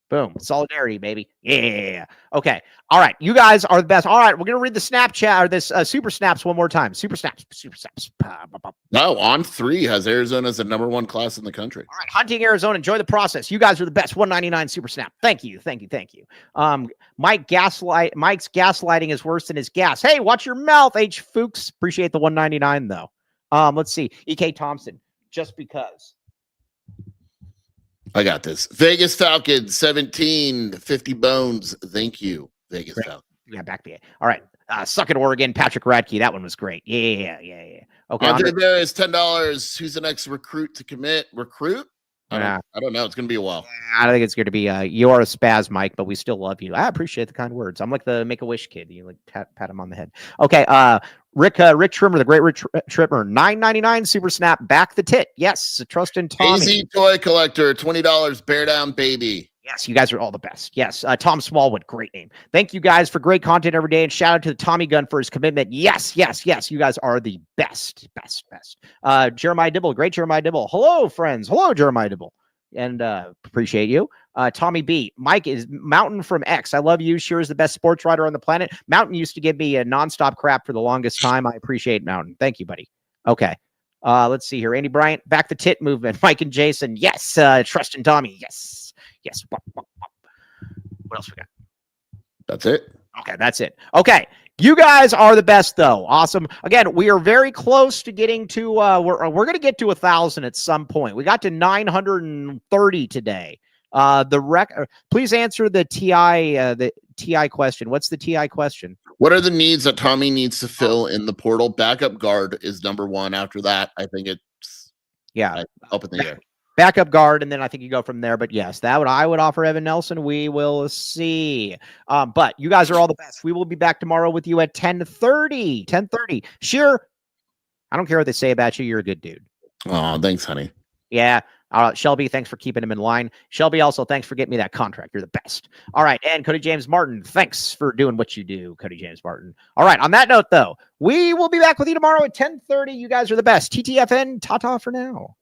Boom. Solidarity, baby. Yeah. Okay. All right. You guys are the best. All right. We're going to read the Snapchat or this Super Snaps one more time. Super Snaps. No, On 3 has Arizona as the #1 class in the country. All right. Hunting Arizona. Enjoy the process. You guys are the best. 199 Super Snap. Thank you. Mike's gaslighting is worse than his gas. Hey, watch your mouth, H. Fuchs. Appreciate the 199 though. Let's see. EK Thompson. Just because. I got this. Vegas Falcons 17, 50 bones. Thank you, Vegas Falcons. Yeah, back to it. All right. Suck it, Oregon. Patrick Radke. That one was great. Yeah. Okay. Andre Barris, $10. Who's the next recruit to commit? Recruit? I don't know. It's going to be a while. I think it's going to be you're a spaz, Mike, but we still love you. I appreciate the kind words. I'm like the Make-A-Wish kid. You like pat him on the head. Okay. Rick Trimmer, the great Rick Trimmer, $9.99 Super Snap, back the tit. Yes, trust in Tommy. Easy Toy Collector, $20, Bear Down Baby. Yes, you guys are all the best. Yes, Tom Smallwood, great name. Thank you guys for great content every day, and shout out to the Tommy Gun for his commitment. Yes. You guys are the best. Jeremiah Dibble, great Jeremiah Dibble. Hello, friends. Hello, Jeremiah Dibble. and appreciate you. Tommy B. Mike is Mountain from X. I love you. Scheer is the best sports writer on the planet. Mountain used to give me a nonstop crap for the longest time. I appreciate Mountain. Thank you, buddy. Okay. Let's see here. Andy Bryant, back the tit movement. Mike and Jason. Yes. Trust in Tommy. Yes. Yes. What else we got? That's it. Okay, that's it. Okay. You guys are the best, though. Awesome. Again, we are very close to getting to, we're going to get to 1,000 at some point. We got to 930 today. Please answer the TI question. What's the TI question? What are the needs that Tommy needs to fill in the portal? Backup guard is number one. After that, I think it's up in the air. Backup guard, and then I think you go from there. But yes, I would offer Evan Nelson. We will see. But you guys are all the best. We will be back tomorrow with you at 10:30. 10:30. Scheer, I don't care what they say about you. You're a good dude. Oh, thanks, honey. Yeah. Shelby, thanks for keeping him in line. Shelby, also, thanks for getting me that contract. You're the best. All right. And Cody James Martin, thanks for doing what you do, Cody James Martin. All right. On that note, though, we will be back with you tomorrow at 10:30. You guys are the best. TTFN, ta-ta for now.